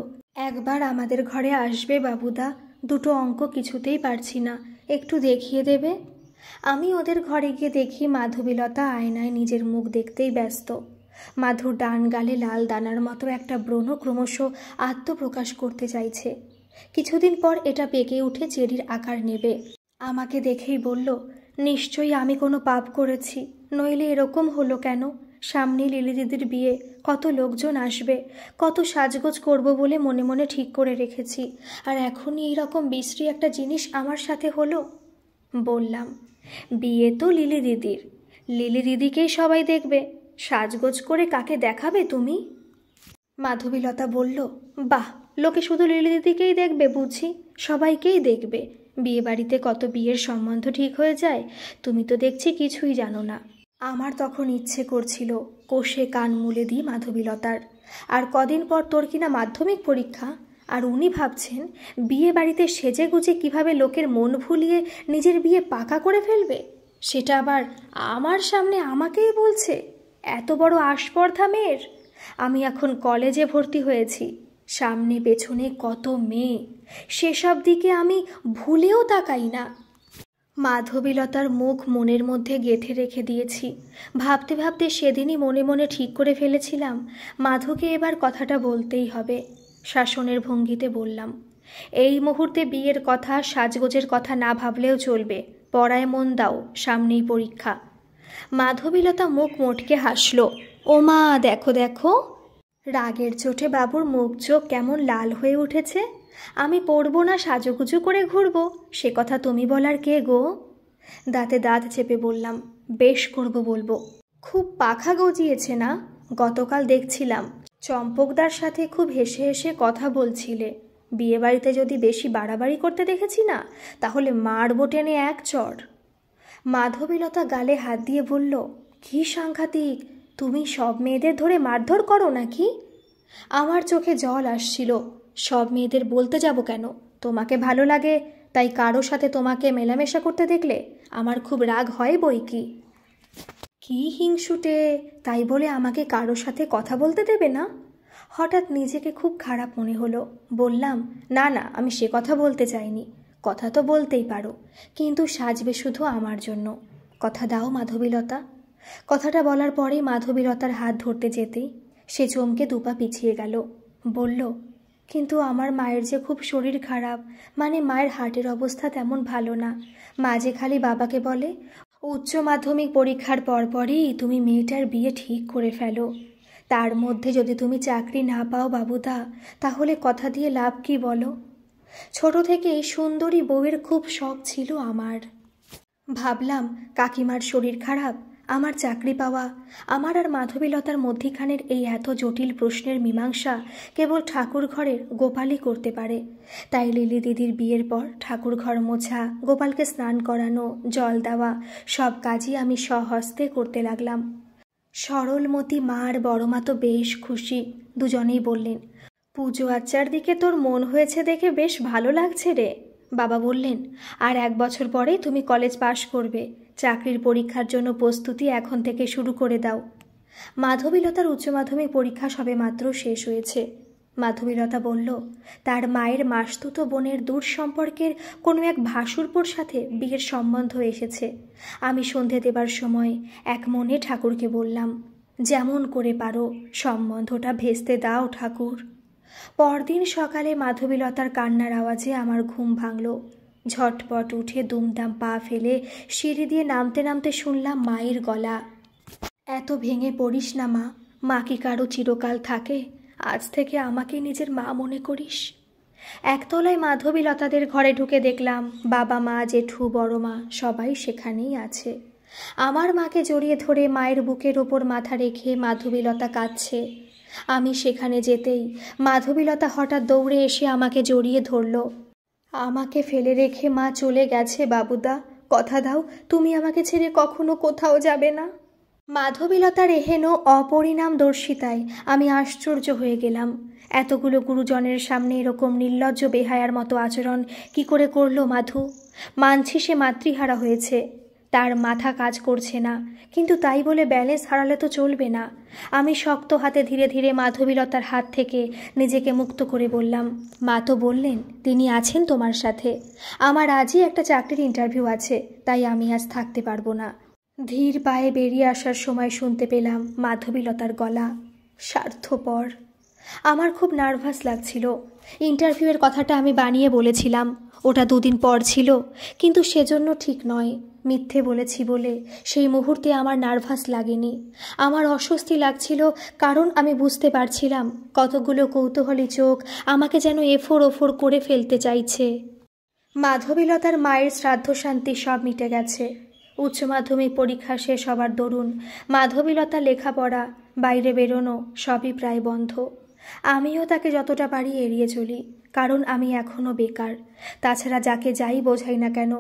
S1: একবার আমাদের ঘরে আসবে বাবুদা, দুটো অঙ্ক কিছুতেই পারছি না, একটু দেখিয়ে দেবে? আমি ওদের ঘরে গিয়ে দেখি মাধবীলতা আয়নায় নিজের মুখ দেখতেই ব্যস্ত। মাধুর ডান গালে লাল দানার মতো একটা ব্রণ ক্রমশ আত্মপ্রকাশ করতে চাইছে। কিছুদিন পর এটা পেকে উঠে চেরির আকার নেবে। আমাকে দেখেই বলল, নিশ্চয়ই আমি কোনো পাপ করেছি, নইলে এরকম হলো কেন? সামনে লিলি দিদির বিয়ে, কত লোকজন আসবে, কত সাজগোজ করব বলে মনে মনে ঠিক করে রেখেছি, আর এখনই এইরকম বিশ্রী একটা জিনিস আমার সাথে হলো। বললাম, বিয়ে তো লিলি দিদির, লিলি দিদিকেই সবাই দেখবে, সাজগোজ করে কাকে দেখাবে তুমি? মাধবীলতা বলল, বাহ, লোকে শুধু লিলি দিদিকেই দেখবে বুঝি? সবাইকেই দেখবে। বিয়ে বাড়িতে কত বিয়ের সম্বন্ধ ঠিক হয়ে যায়, তুমি তো দেখছি কিছুই জানো না। আমার তখন ইচ্ছে করছিল কষে কান মুলে দিই মাধবীলতার। আর কদিন পর তোর কিনা মাধ্যমিক পরীক্ষা, আর উনি ভাবছেন বিয়ে বাড়িতে সেজে গুজে কীভাবে লোকের মন ভুলিয়ে নিজের বিয়ে পাকা করে ফেলবে, সেটা আবার আমার সামনে আমাকেই বলছে। এত বড় আস্পর্ধা মেয়ের! আমি এখন কলেজে ভর্তি হয়েছি, সামনে পেছনে কত মেয়ে, সেসব দিকে আমি ভুলেও তাকাই না। মাধবীলতার মুখ মনের মধ্যে গেঁথে রেখে দিয়েছি। ভাবতে ভাবতে সেদিনই মনে মনে ঠিক করে ফেলেছিলাম মাধুকে এবার কথাটা বলতেই হবে। শাসনের ভঙ্গিতে বললাম, এই মুহূর্তে বিয়ের কথা, সাজগোজের কথা না ভাবলেও চলবে, পড়ায় মন দাও, সামনেই পরীক্ষা। মাধবীলতা মুখ মোটকে হাসল, ও মা, দেখো দেখো! রাগের চোটে বাবুর মুখ চোখ কেমন লাল হয়ে উঠেছে। আমি পড়ব না সাজুগুজু করে ঘুরব, সে কথা তুমি বলার কে গো? দাঁতে দাঁত চেপে বললাম, বেশ করব বলবো। খুব পাখা গজিয়েছে না? গতকাল দেখছিলাম চম্পকদার সাথে খুব হেসে হেসে কথা বলছিলে। বিয়েবাড়িতে যদি বেশি বাড়াবাড়ি করতে দেখেছি না, তাহলে মারবো টেনে এক চড়। মাধবীলতা গালে হাত দিয়ে বলল, কি সাংঘাতিক, তুমি সব মেয়েদের ধরে মারধর করো নাকি? আমার চোখে জল আসছিল। সব মেয়েদের বলতে যাব কেন? তোমাকে ভালো লাগে তাই কারো সাথে তোমাকে মেলামেশা করতে দেখলে আমার খুব রাগ হয় বই কি। কি হিংসুটে, তাই বলে আমাকে কারো সাথে কথা বলতে দেবে না? হঠাৎ নিজেকে খুব খারাপ মনে হলো। বললাম, না না, আমি সে কথা বলতে চাইনি। কথা তো বলতেই পারো, কিন্তু সাজবে শুধু আমার জন্য। কথা দাও মাধবীলতা। কথাটা বলার পরেই মাধবীলতার হাত ধরতে যেতেই সে চমকে দুপা পিছিয়ে গেল। বলল, কিন্তু আমার মায়ের যে খুব শরীর খারাপ, মানে মায়ের হার্টের অবস্থা তেমন ভালো না। মা যে খালি বাবাকে বলে, উচ্চ মাধ্যমিক পরীক্ষার পরপরই তুমি মেয়েটার বিয়ে ঠিক করে ফেলো। তার মধ্যে যদি তুমি চাকরি না পাও বাবুদা, তাহলে কথা দিয়ে লাভ কি বলো? ছোট থেকেই সুন্দরী বউয়ের খুব শখ ছিল আমার। ভাবলাম কাকিমার শরীর খারাপ, আমার চাকরি পাওয়া, আমার আর মাধবীলতার মধ্যিখানের এই এত জটিল প্রশ্নের মীমাংসা কেবল ঠাকুর ঘরের গোপালই করতে পারে। তাই লিলি দিদির বিয়ের পর ঠাকুর ঘর মোছা, গোপালকে স্নান করানো, জল দেওয়া সব কাজই আমি স্বহস্তে করতে লাগলাম। সরলমতি মা আর বড় মা তো বেশ খুশি। দুজনেই বললেন, পুজো আচ্চার দিকে তোর মন হয়েছে দেখে বেশ ভালো লাগছে রে। বাবা বললেন, আর 1 বছর পরেই তুমি কলেজ পাশ করবে, চাকরির পরীক্ষার জন্য প্রস্তুতি এখন থেকে শুরু করে দাও। মাধবীলতার উচ্চ মাধ্যমিক পরীক্ষা সবে মাত্র শেষ হয়েছে। মাধবীলতা বলল, তার মায়ের মাসতুতো বোনের দূর সম্পর্কের কোনো এক ভাসুরপুর সাথে বিয়ের সম্বন্ধ এসেছে। আমি সন্ধে দেবার সময় এক মনে ঠাকুরকে বললাম, যেমন করে পারো সম্বন্ধটা ভেস্তে দাও ঠাকুর। পরদিন সকালে মাধবীলতার কান্নার আওয়াজে আমার ঘুম ভাঙল। ঝটপট উঠে দুমদাম পা ফেলে সিঁড়ি দিয়ে নামতে নামতে শুনলাম মায়ের গলা, এত ভেঙে পড়িস না মা, মা কি কারো চিরকাল থাকে? আজ থেকে আমাকে নিজের মা মনে করিস। একতলায় মাধবীলতাদের ঘরে ঢুকে দেখলাম বাবা মা জেঠু বড় মা সবাই সেখানেই আছে। আমার মাকে জড়িয়ে ধরে মায়ের বুকের ওপর মাথা রেখে মাধবীলতা কাঁদছে। আমি সেখানে যেতেই মাধবীলতা হঠাৎ দৌড়ে এসে আমাকে জড়িয়ে ধরল। আমাকে ফেলে রেখে মা চলে গেছে বাবুদা, কথা দাও তুমি আমাকে ছেড়ে কখনো কোথাও যাবে না। মাধবীলতার এহেন অপরিণামদর্শিতায় আমি আশ্চর্য হয়ে গেলাম। এতগুলো গুরুজনের সামনে এরকম নির্লজ্জ বেহায়ার মতো আচরণ কি করে করলো মাধু? মানছি সে মাতৃহারা হয়েছে, তার মাথা কাজ করছে না, কিন্তু তাই বলে ব্যালেন্স হারালে তো চলবে না। আমি শক্ত হাতে ধীরে ধীরে মাধবীলতার হাত থেকে নিজেকে মুক্ত করে বললাম, মা তো বললেন তিনি আছেন তোমার সাথে। আমার আজই একটা চাকরির ইন্টারভিউ আছে, তাই আমি আজ থাকতে পারবো না। ধীর পায়ে বেরিয়ে আসার সময় শুনতে পেলাম মাধবীলতার গলা, স্বার্থপর। আমার খুব নার্ভাস লাগছিল। ইন্টারভিউয়ের কথাটা আমি বানিয়ে বলেছিলাম, ওটা 2 দিন পর ছিল, কিন্তু সেজন্য ঠিক নয়। মিথ্যে বলেছি বলে সেই মুহূর্তে আমার নার্ভাস লাগেনি। আমার অস্বস্তি লাগছিল, কারণ আমি বুঝতে পারছিলাম কতগুলো কৌতূহলী চোখ আমাকে যেন এফোর ওফোর করে ফেলতে চাইছে। মাধবীলতার মায়ের শ্রাদ্ধ শান্তি সব মিটে গেছে। উচ্চ মাধ্যমিক পরীক্ষা শেষ হবার দরুন মাধবীলতা লেখাপড়া, বাইরে বেরোনো সবই প্রায় বন্ধ। আমিও তাকে যতটা পারি এড়িয়ে চলি, কারণ আমি এখনও বেকার। তাছাড়া যাকে যাই বোঝাই না কেন,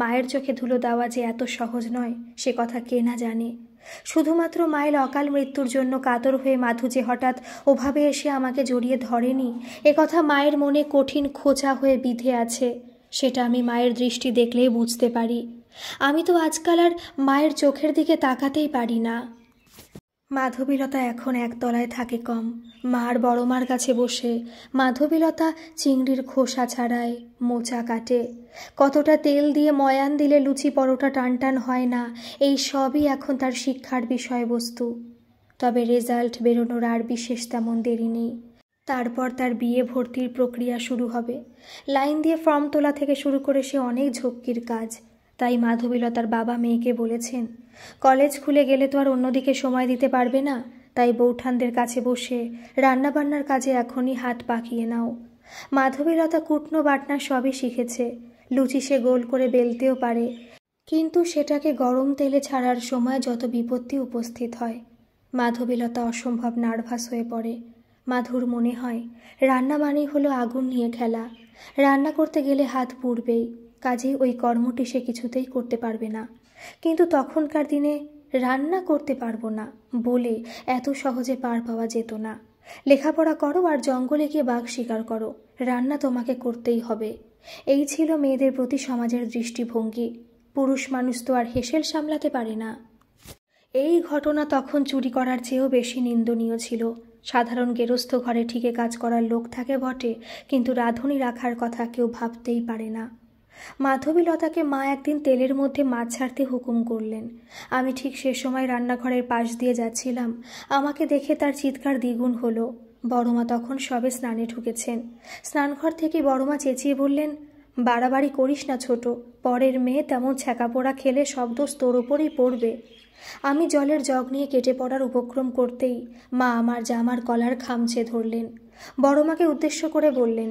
S1: মায়ের চোখে ধুলো দেওয়া যে এত সহজ নয় সে কথা কে না জানে। শুধুমাত্র মায়ের অকাল মৃত্যুর জন্য কাতর হয়ে মাধু যে হঠাৎ ওভাবে এসে আমাকে জড়িয়ে ধরেনি, একথা মায়ের মনে কঠিন খোঁচা হয়ে বিঁধে আছে, সেটা আমি মায়ের দৃষ্টি দেখলেই বুঝতে পারি। আমি তো আজকাল আর মায়ের চোখের দিকে তাকাতেই পারি না। মাধবীলতা এখন একতলায় থাকে কম। মার বড় মার কাছে বসে মাধবীলতা চিংড়ির খোসা ছাড়ায়, মোচা কাটে। কতটা তেল দিয়ে ময়ান দিলে লুচি পরোটা টানটান হয় না, এই সবই এখন তার শিক্ষার বিষয়বস্তু। তবে রেজাল্ট বেরোনোর আর বিশেষ তেমন দেরি নেই। তারপর তার বিয়ে ভর্তির প্রক্রিয়া শুরু হবে। লাইন দিয়ে ফর্ম তোলা থেকে শুরু করে সে অনেক ঝক্কির কাজ। তাই মাধবীলতার বাবা মেয়েকে বলেছেন, কলেজ খুলে গেলে তো আর অন্যদিকে সময় দিতে পারবে না, তাই বৌঠানদের কাছে বসে রান্নাবান্নার কাজে এখনই হাত পাকিয়ে নাও। মাধবীলতা কুটনো বাটনা সবই শিখেছে। লুচি সে গোল করে বেলতেও পারে, কিন্তু সেটাকে গরম তেলে ছাড়ার সময় যত বিপত্তি উপস্থিত হয়। মাধবীলতা অসম্ভব নার্ভাস হয়ে পড়ে। মাধুর মনে হয় রান্না মানেই হলো আগুন নিয়ে খেলা, রান্না করতে গেলে হাত পুড়বেই, কাজেই ওই কর্মটি সে কিছুতেই করতে পারবে না। কিন্তু তখনকার দিনে রান্না করতে পারবো না বলে এত সহজে পার পাওয়া যেত না। লেখাপড়া করো আর জঙ্গলে গিয়ে বাঘ শিকার করো, রান্না তোমাকে করতেই হবে, এই ছিল মেয়েদের প্রতি সমাজের দৃষ্টিভঙ্গি। পুরুষ মানুষ তো আর হেসেল সামলাতে পারে না। এই ঘটনা তখন চুরি করার চেয়েও বেশি নিন্দনীয় ছিল। সাধারণ গেরস্থ ঘরে ঠিকই কাজ করার লোক থাকে বটে, কিন্তু রাঁধুনি রাখার কথা কেউ ভাবতেই পারে না। মাধবীলতাকে মা একদিন তেলের মধ্যে মাছ ছাড়তে হুকুম করলেন। আমি ঠিক সে সময় রান্নাঘরের পাশ দিয়ে যাচ্ছিলাম। আমাকে দেখে তার চিৎকার দ্বিগুণ হলো। বড়মা তখন সবে স্নানে ঢুকেছেন। স্নানঘর থেকে বড়মা চেঁচিয়ে বললেন, বাড়াবাড়ি করিস না ছোট, পরের মেয়ে তেমন ছ্যাঁকাপোড়া খেলে সব দোষ তোর ওপরেই পড়বে। আমি জলের জগ নিয়ে কেটে পড়ার উপক্রম করতেই মা আমার জামার কলার খামচে ধরলেন। বড়মাকে উদ্দেশ্য করে বললেন,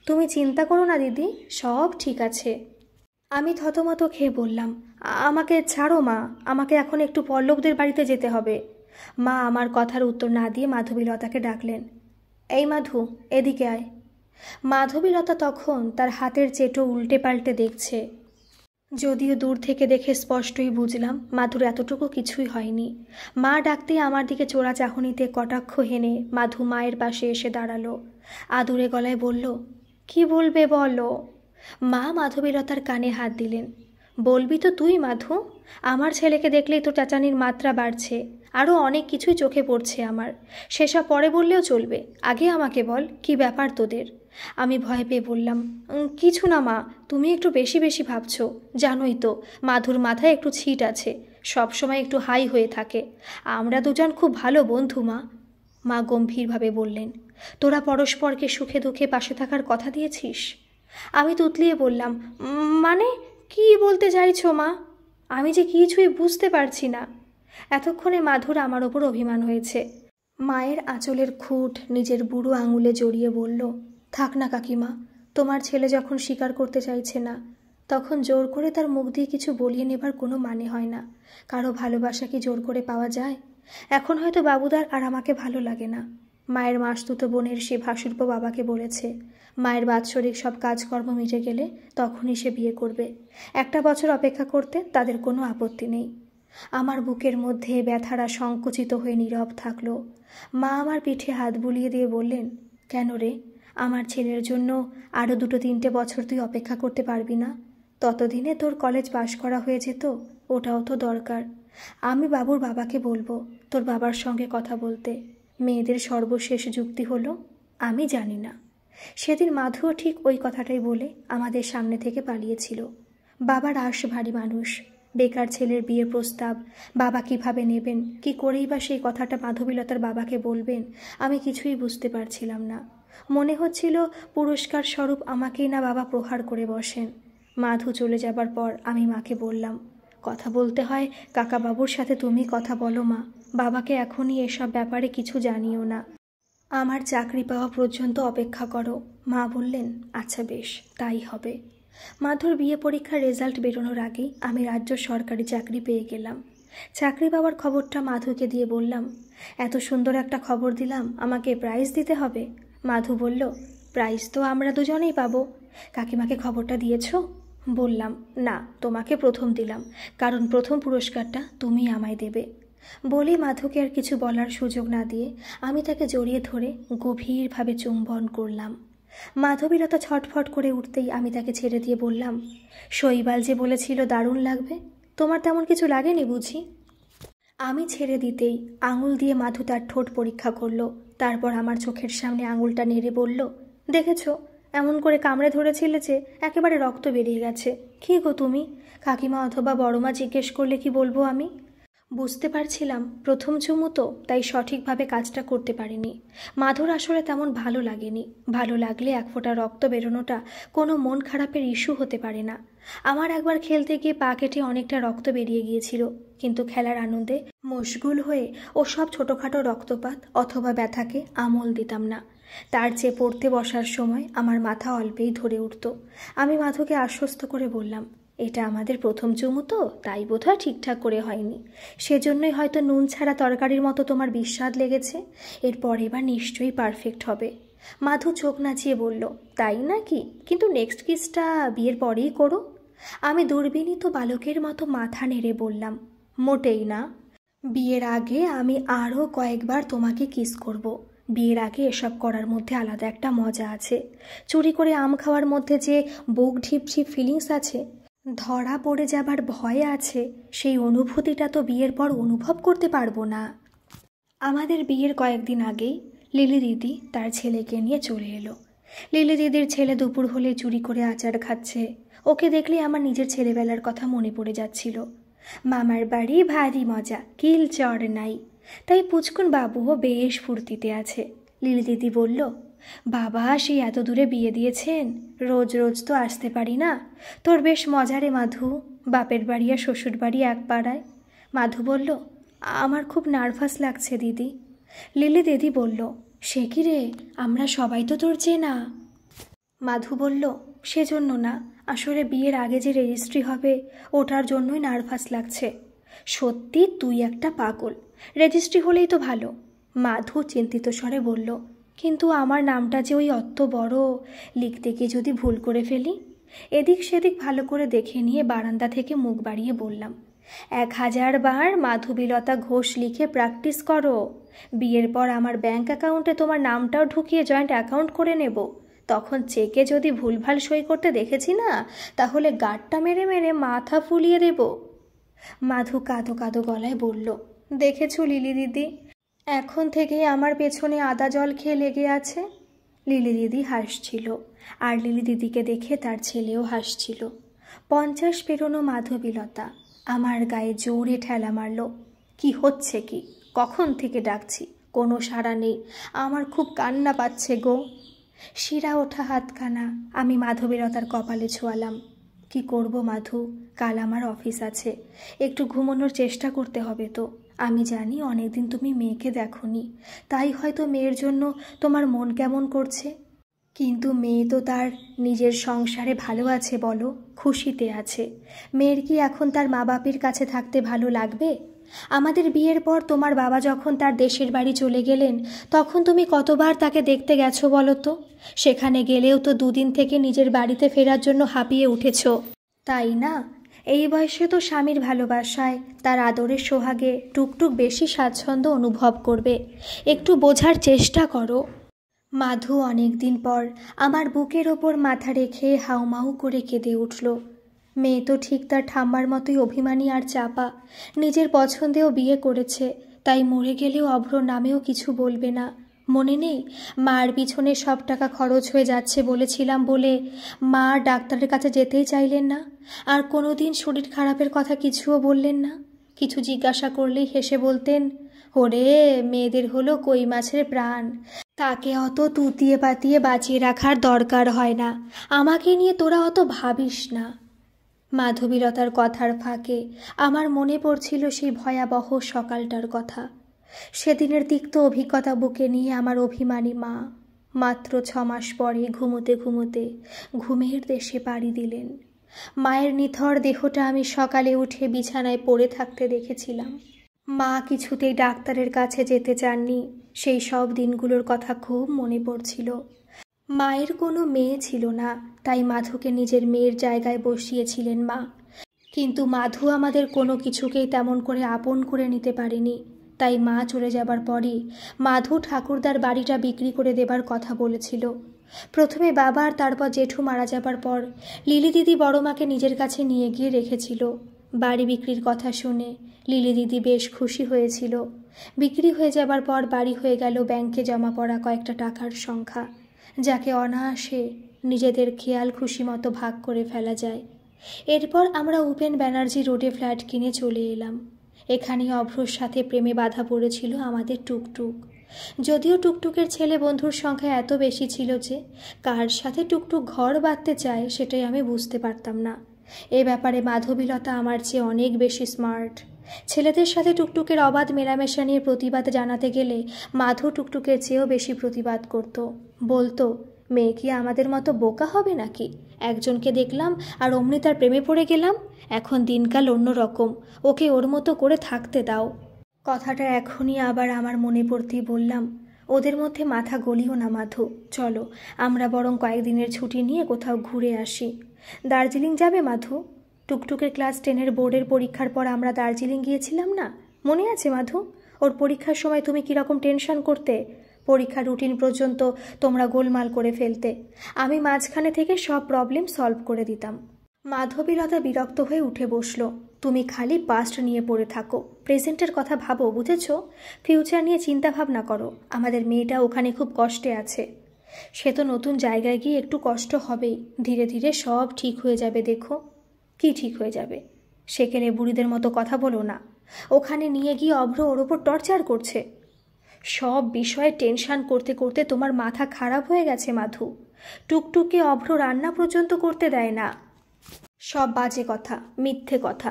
S1: তুমি চিন্তা করো না দিদি, সব ঠিক আছে। আমি থতমত খেয়ে বললাম, আমাকে ছাড়ো মা, আমাকে এখন একটু পল্লবদের বাড়িতে যেতে হবে। মা আমার কথার উত্তর না দিয়ে মাধবীলতাকে ডাকলেন, এই মাধু, এদিকে আয়। মাধবীলতা তখন তার হাতের চেটো উল্টে পাল্টে দেখছে। যদিও দূর থেকে দেখে স্পষ্টই বুঝলাম মাধুর এতটুকু কিছুই হয়নি। মা ডাকতেই আমার দিকে চোরা চাহনিতে কটাক্ষ হেনে মাধু মায়ের পাশে এসে দাঁড়ালো। আদুরে গলায় বলল, কি বলবে বলো। মা মাধবীলতার কানে হাত দিলেন। বলবি তো তুই মাধু, আমার ছেলেকে দেখলেই তো চাচানির মাত্রা বাড়ছে, আরও অনেক কিছুই চোখে পড়ছে আমার। সেসব পরে বললেও চলবে, আগে আমাকে বল কি ব্যাপার তোদের। আমি ভয় পেয়ে বললাম, কিছু না মা, তুমি একটু বেশি বেশি ভাবছো। জানোই তো মাধুর মাথায় একটু ছিট আছে, সবসময় একটু হাই হয়ে থাকে। আমরা দুজন খুব ভালো বন্ধু মা। মা গম্ভীরভাবে বললেন, তোরা পরস্পরকে সুখে দুঃখে পাশে থাকার কথা দিয়েছিস? আমি তুতলিয়ে বললাম, মানে কি বলতে চাইছো মা? আমি যে কিছুই বুঝতে পারছি না। এতক্ষণে মাধুর আমার ওপর অভিমান হয়েছে। মায়ের আঁচলের খুঁট নিজের বুড়ো আঙুলে জড়িয়ে বলল, থাক না কাকিমা, তোমার ছেলে যখন স্বীকার করতে চাইছে না, তখন জোর করে তার মুখ দিয়ে কিছু বলিয়ে নেবার কোনো মানে হয় না। কারো ভালোবাসা কি জোর করে পাওয়া যায়? এখন হয়তো বাবুদার আর আমাকে ভালো লাগে না। মায়ের মাসতুতো বোনের সে ভাসুরপো বাবাকে বলেছে মায়ের বাৎসরিক সব কাজকর্ম মিটে গেলে তখনই সে বিয়ে করবে। 1 বছর অপেক্ষা করতে তাদের কোনো আপত্তি নেই। আমার বুকের মধ্যে ব্যথারা সংকুচিত হয়ে নীরব থাকলো। মা আমার পিঠে হাত বুলিয়ে দিয়ে বললেন, কেন রে, আমার ছেলের জন্য আরও 2-3 বছর তুই অপেক্ষা করতে পারবি না? ততদিনে তোর কলেজ পাশ করা হয়ে যেত, ওটাও তো দরকার। আমি বাবুর বাবাকে বলবো তোর বাবার সঙ্গে কথা বলতে। মেয়েদের সর্বশেষ যুক্তি হলো, আমি জানি না। সেদিন মাধুও ঠিক ওই কথাটাই বলে আমাদের সামনে থেকে পালিয়েছিল। বাবার আশ ভারী মানুষ, বেকার ছেলের বিয়ের প্রস্তাব বাবা কিভাবে নেবেন, কি করেই বা সেই কথাটা মাধবীলতার বাবাকে বলবেন, আমি কিছুই বুঝতে পারছিলাম না। মনে হচ্ছিল পুরস্কার স্বরূপ আমাকেই না বাবা প্রহার করে বসেন। মাধু চলে যাবার পর আমি মাকে বললাম, কথা বলতে হয় কাকাবাবুর সাথে তুমি কথা বলো মা, বাবাকে এখনই এসব ব্যাপারে কিছু জানিও না। আমার চাকরি পাওয়া পর্যন্ত অপেক্ষা করো। মা বললেন, আচ্ছা বেশ, তাই হবে। মাধুর বিয়ে পরীক্ষার রেজাল্ট বেরোনোর আগেই আমি রাজ্য সরকারি চাকরি পেয়ে গেলাম। চাকরি পাওয়ার খবরটা মাধুকে দিয়ে বললাম, এত সুন্দর একটা খবর দিলাম, আমাকে প্রাইজ দিতে হবে। মাধু বলল, প্রাইজ তো আমরা দুজনেই পাবো। কাকিমাকে খবরটা দিয়েছ? বললাম, না, তোমাকে প্রথম দিলাম, কারণ প্রথম পুরস্কারটা তুমি আমায় দেবে। বলে মাধুকে আর কিছু বলার সুযোগ না দিয়ে আমি তাকে জড়িয়ে ধরে গভীরভাবে চুম্বন করলাম। মাধবীলতা ছটফট করে উঠতেই আমি তাকে ছেড়ে দিয়ে বললাম, শৈবাল যে বলেছিল দারুণ লাগবে, তোমার তেমন কিছু লাগেনি বুঝি? আমি ছেড়ে দিতেই আঙুল দিয়ে মাধু তার ঠোঁট পরীক্ষা করলো। তারপর আমার চোখের সামনে আঙুলটা নেড়ে বলল, দেখেছো, এমন করে কামড়ে ধরেছিলে যে একেবারে রক্ত বেরিয়ে গেছে। কী গো তুমি? কাকিমা অথবা বড়মা জিজ্ঞেস করলে কি বলবো আমি? বুঝতে পারছিলাম প্রথম চুমু তো, তাই সঠিকভাবে কাজটা করতে পারিনি। মাধুর আসলে তেমন ভালো লাগেনি। ভালো লাগলে 1 ফোঁটা রক্ত বেরোনোটা কোনো মন খারাপের ইস্যু হতে পারে না। আমার একবার খেলতে গিয়ে পা কেটে অনেকটা রক্ত বেরিয়ে গিয়েছিল, কিন্তু খেলার আনন্দে মশগুল হয়ে ও সব ছোটোখাটো রক্তপাত অথবা ব্যথাকে আমল দিতাম না। তার চেয়ে পড়তে বসার সময় আমার মাথা অল্পেই ধরে উঠত। আমি মাধুকে আশ্বস্ত করে বললাম, এটা আমাদের প্রথম চুমু তো, তাই বোধহয় ঠিকঠাক করে হয়নি। সেজন্যই হয়তো নুন ছাড়া তরকারির মতো তোমার বিস্বাদ লেগেছে। এরপর এবার নিশ্চয়ই পারফেক্ট হবে। মাধু চোখ নাচিয়ে বলল, তাই নাকি? কিন্তু নেক্সট কিসটা বিয়ের পরেই করো। আমি দুর্বিনীত বালকের মতো মাথা নেড়ে বললাম, মোটেই না। বিয়ের আগে আমি আরও কয়েকবার তোমাকে কিস করব। বিয়ের আগে এসব করার মধ্যে আলাদা একটা মজা আছে। চুরি করে আম খাওয়ার মধ্যে যে বুক ঢিপঢিপ ফিলিংস আছে, ধরা পড়ে যাবার ভয় আছে, সেই অনুভূতিটা তো বিয়ের পর অনুভব করতে পারবো না। আমাদের বিয়ের কয়েকদিন আগেই লিলি দিদি তার ছেলেকে নিয়ে চলে এলো। লিলি দিদির ছেলে দুপুর হলে চুরি করে আচার খাচ্ছে। ওকে দেখলে আমার নিজের ছেলেবেলার কথা মনে পড়ে যাচ্ছিল। মামার বাড়ি ভারী মজা, কিল চড় নাই। তাই পুচকুন বাবুও বেশ ফুর্তিতে আছে। লিলি দিদি বলল, বাবা সেই এত দূরে বিয়ে দিয়েছেন, রোজ রোজ তো আসতে পারি না। তোর বেশ মজা রে মাধু, বাপের বাড়ি আর শ্বশুর বাড়ি এক পাড়ায়। মাধু বলল, আমার খুব নার্ভাস লাগছে দিদি। লিলি দিদি বলল, সে কি রে, আমরা সবাই তো তোর চেনা। মাধু বলল, সেজন্য না, আসলে বিয়ের আগে যে রেজিস্ট্রি হবে ওটার জন্যই নার্ভাস লাগছে। সত্যি তুই একটা পাগল, রেজিস্ট্রি হলেই তো ভালো। মাধু চিন্তিত স্বরে বলল, কিন্তু আমার নামটা যে ওই অত বড়, লিখতে গিয়ে যদি ভুল করে ফেলি। এদিক সেদিক ভালো করে দেখে নিয়ে বারান্দা থেকে মুখ বাড়িয়ে বললাম, 1000 বার মাধবীলতা ঘোষ লিখে প্র্যাকটিস করো। বিয়ের পর আমার ব্যাংক অ্যাকাউন্টে তোমার নামটাও ঢুকিয়ে জয়েন্ট অ্যাকাউন্ট করে নেব। তখন চেকে যদি ভুলভাল সই করতে দেখেছি না, তাহলে গাঁটটা মেরে মেরে মাথা ফুলিয়ে দেব। মাধু কাঁদো কাঁদো গলায় বলল, দেখেছো লিলি দিদি, এখন থেকেই আমার পেছনে আদা জল খেয়ে লেগে আছে। লিলি দিদি হাসছিল, আর লিলি দিদিকে দেখে তার ছেলেও হাসছিল। 50 পেরোনো মাধবীলতা আমার গায়ে জোরে ঠেলা মারল। কি হচ্ছে কি? কখন থেকে ডাকছি, কোনো সাড়া নেই। আমার খুব কান্না পাচ্ছে গো। শিরা ওঠা হাতখানা আমি মাধবীলতার কপালে ছোঁয়ালাম। কি করব মাধু, কাল আমার অফিস আছে, একটু ঘুমানোর চেষ্টা করতে হবে তো। আমি জানি অনেকদিন তুমি মেয়েকে দেখোনি, তাই হয়তো মেয়ের জন্য তোমার মন কেমন করছে। কিন্তু মেয়ে তো তার নিজের সংসারে ভালো আছে বলো, খুশিতে আছে। মেয়ের কি এখন তার মা বাপের কাছে থাকতে ভালো লাগবে? আমাদের বিয়ের পর তোমার বাবা যখন তার দেশের বাড়ি চলে গেলেন, তখন তুমি কতবার তাকে দেখতে গেছো বলো তো? সেখানে গেলেও তো 2 দিন থেকে নিজের বাড়িতে ফেরার জন্য হাঁপিয়ে উঠেছ, তাই না? এই বয়সে তো স্বামীর ভালোবাসায়, তার আদরের সোহাগে টুকটুক বেশি স্বাচ্ছন্দ্য অনুভব করবে। একটু বোঝার চেষ্টা করো। মাধু অনেক দিন পর আমার বুকের ওপর মাথা রেখে হাউমাউ করে কেঁদে উঠল। মেয়ে তো ঠিক তার ঠাম্মার মতোই অভিমানী আর চাপা। নিজের পছন্দেও বিয়ে করেছে, তাই মরে গেলেও অভ্র নামেও কিছু বলবে না। মনে নেই, মার পিছনে সব টাকা খরচ হয়ে যাচ্ছে বলেছিলাম বলে মা ডাক্তারের কাছে যেতেই চাইলেন না, আর কোনো দিন শরীর খারাপের কথা কিছুও বললেন না। কিছু জিজ্ঞাসা করলেই হেসে বলতেন, ওরে মেয়েদের হলো কই মাছের প্রাণ, তাকে অত তুতিয়ে পাতিয়ে বাঁচিয়ে রাখার দরকার হয় না, আমাকে নিয়ে তোরা অত ভাবিস না। মাধবীলতার কথার ফাঁকে আমার মনে পড়ছিল সেই ভয়াবহ সকালটার কথা। সেদিনের তিক্ত অভিজ্ঞতা বুকে নিয়ে আমার অভিমানী মা মাত্র 6 মাস পরে ঘুমোতে ঘুমোতে ঘুমের দেশে পাড়ি দিলেন। মায়ের নিথর দেহটা আমি সকালে উঠে বিছানায় পড়ে থাকতে দেখেছিলাম। মা কিছুতেই ডাক্তারের কাছে যেতে চাননি। সেই সব দিনগুলোর কথা খুব মনে পড়ছিল। মায়ের কোনো মেয়ে ছিল না, তাই মাধুকে নিজের মেয়ের জায়গায় বসিয়েছিলেন মা। কিন্তু মাধু আমাদের কোনো কিছুকেই তেমন করে আপন করে নিতে পারেনি। তাই মা চলে যাবার পরই মাধু ঠাকুরদার বাড়িটা বিক্রি করে দেবার কথা বলেছিল। প্রথমে বাবা আর তারপর জেঠু মারা যাবার পর লিলি দিদি বড় মাকে নিজের কাছে নিয়ে গিয়ে রেখেছিল। বাড়ি বিক্রির কথা শুনে লিলি দিদি বেশ খুশি হয়েছিল। বিক্রি হয়ে যাবার পর বাড়ি হয়ে গেল ব্যাংকে জমা পড়া কয়েকটা টাকার সংখ্যা, যাকে অনায়াসে নিজেদের খেয়াল খুশি মতো ভাগ করে ফেলা যায়। এরপর আমরা উপেন ব্যানার্জি রোডে ফ্ল্যাট কিনে চলে এলাম। এখানেই অভ্রর সাথে প্রেমে বাধা পড়েছিল আমাদের টুকটুক। যদিও টুকটুকের ছেলে বন্ধুর সংখ্যা এত বেশি ছিল যে কার সাথে টুকটুক ঘর বাঁধতে চায় সেটাই আমি বুঝতে পারতাম না। এ ব্যাপারে মাধবীলতা আমার চেয়ে অনেক বেশি স্মার্ট। ছেলেদের সাথে টুকটুকের অবাধ মেলামেশা নিয়ে প্রতিবাদ জানাতে গেলে মাধু টুকটুকের চেয়েও বেশি প্রতিবাদ করত। বলতো, মেয়ে কি আমাদের মতো বোকা হবে নাকি? একজনকে দেখলাম আর অমনি তার প্রেমে পড়ে গেলাম। এখন দিনকাল অন্যরকম, ওকে ওর মতো করে থাকতে দাও। কথাটা এখনই আবার আমার মনে পড়তেই বললাম, ওদের মধ্যে মাথা গলিও না মাধু, চলো আমরা বরং কয়েকদিনের ছুটি নিয়ে কোথাও ঘুরে আসি। দার্জিলিং যাবে মাধু? টুকটুকের ক্লাস 10-এর বোর্ডের পরীক্ষার পর আমরা দার্জিলিং গিয়েছিলাম না, মনে আছে মাধু? ওর পরীক্ষার সময় তুমি কীরকম টেনশন করতে, পরীক্ষার রুটিন পর্যন্ত তোমরা গোলমাল করে ফেলতে, আমি মাঝখানে থেকে সব প্রবলেম সলভ করে দিতাম। মাধবীলতা বিরক্ত হয়ে উঠে বসল। তুমি খালি পাস্ট নিয়ে পড়ে থাকো, প্রেজেন্টের কথা ভাবো, বুঝেছ? ফিউচার নিয়ে চিন্তা ভাবনা করো। আমাদের মেয়েটা ওখানে খুব কষ্টে আছে। সে তো নতুন জায়গায় গিয়ে একটু কষ্ট হবেই, ধীরে ধীরে সব ঠিক হয়ে যাবে। দেখো। কি ঠিক হয়ে যাবে? সেকেলে বুড়িদের মতো কথা বলো না। ওখানে নিয়ে গিয়ে অভ্র ওর ওপর টর্চার করছে। সব বিষয়ে টেনশন করতে করতে তোমার মাথা খারাপ হয়ে গেছে মাধু। টুকটুকে অভ্র রান্না পর্যন্ত করতে দেয় না। সব বাজে কথা, মিথ্যে কথা।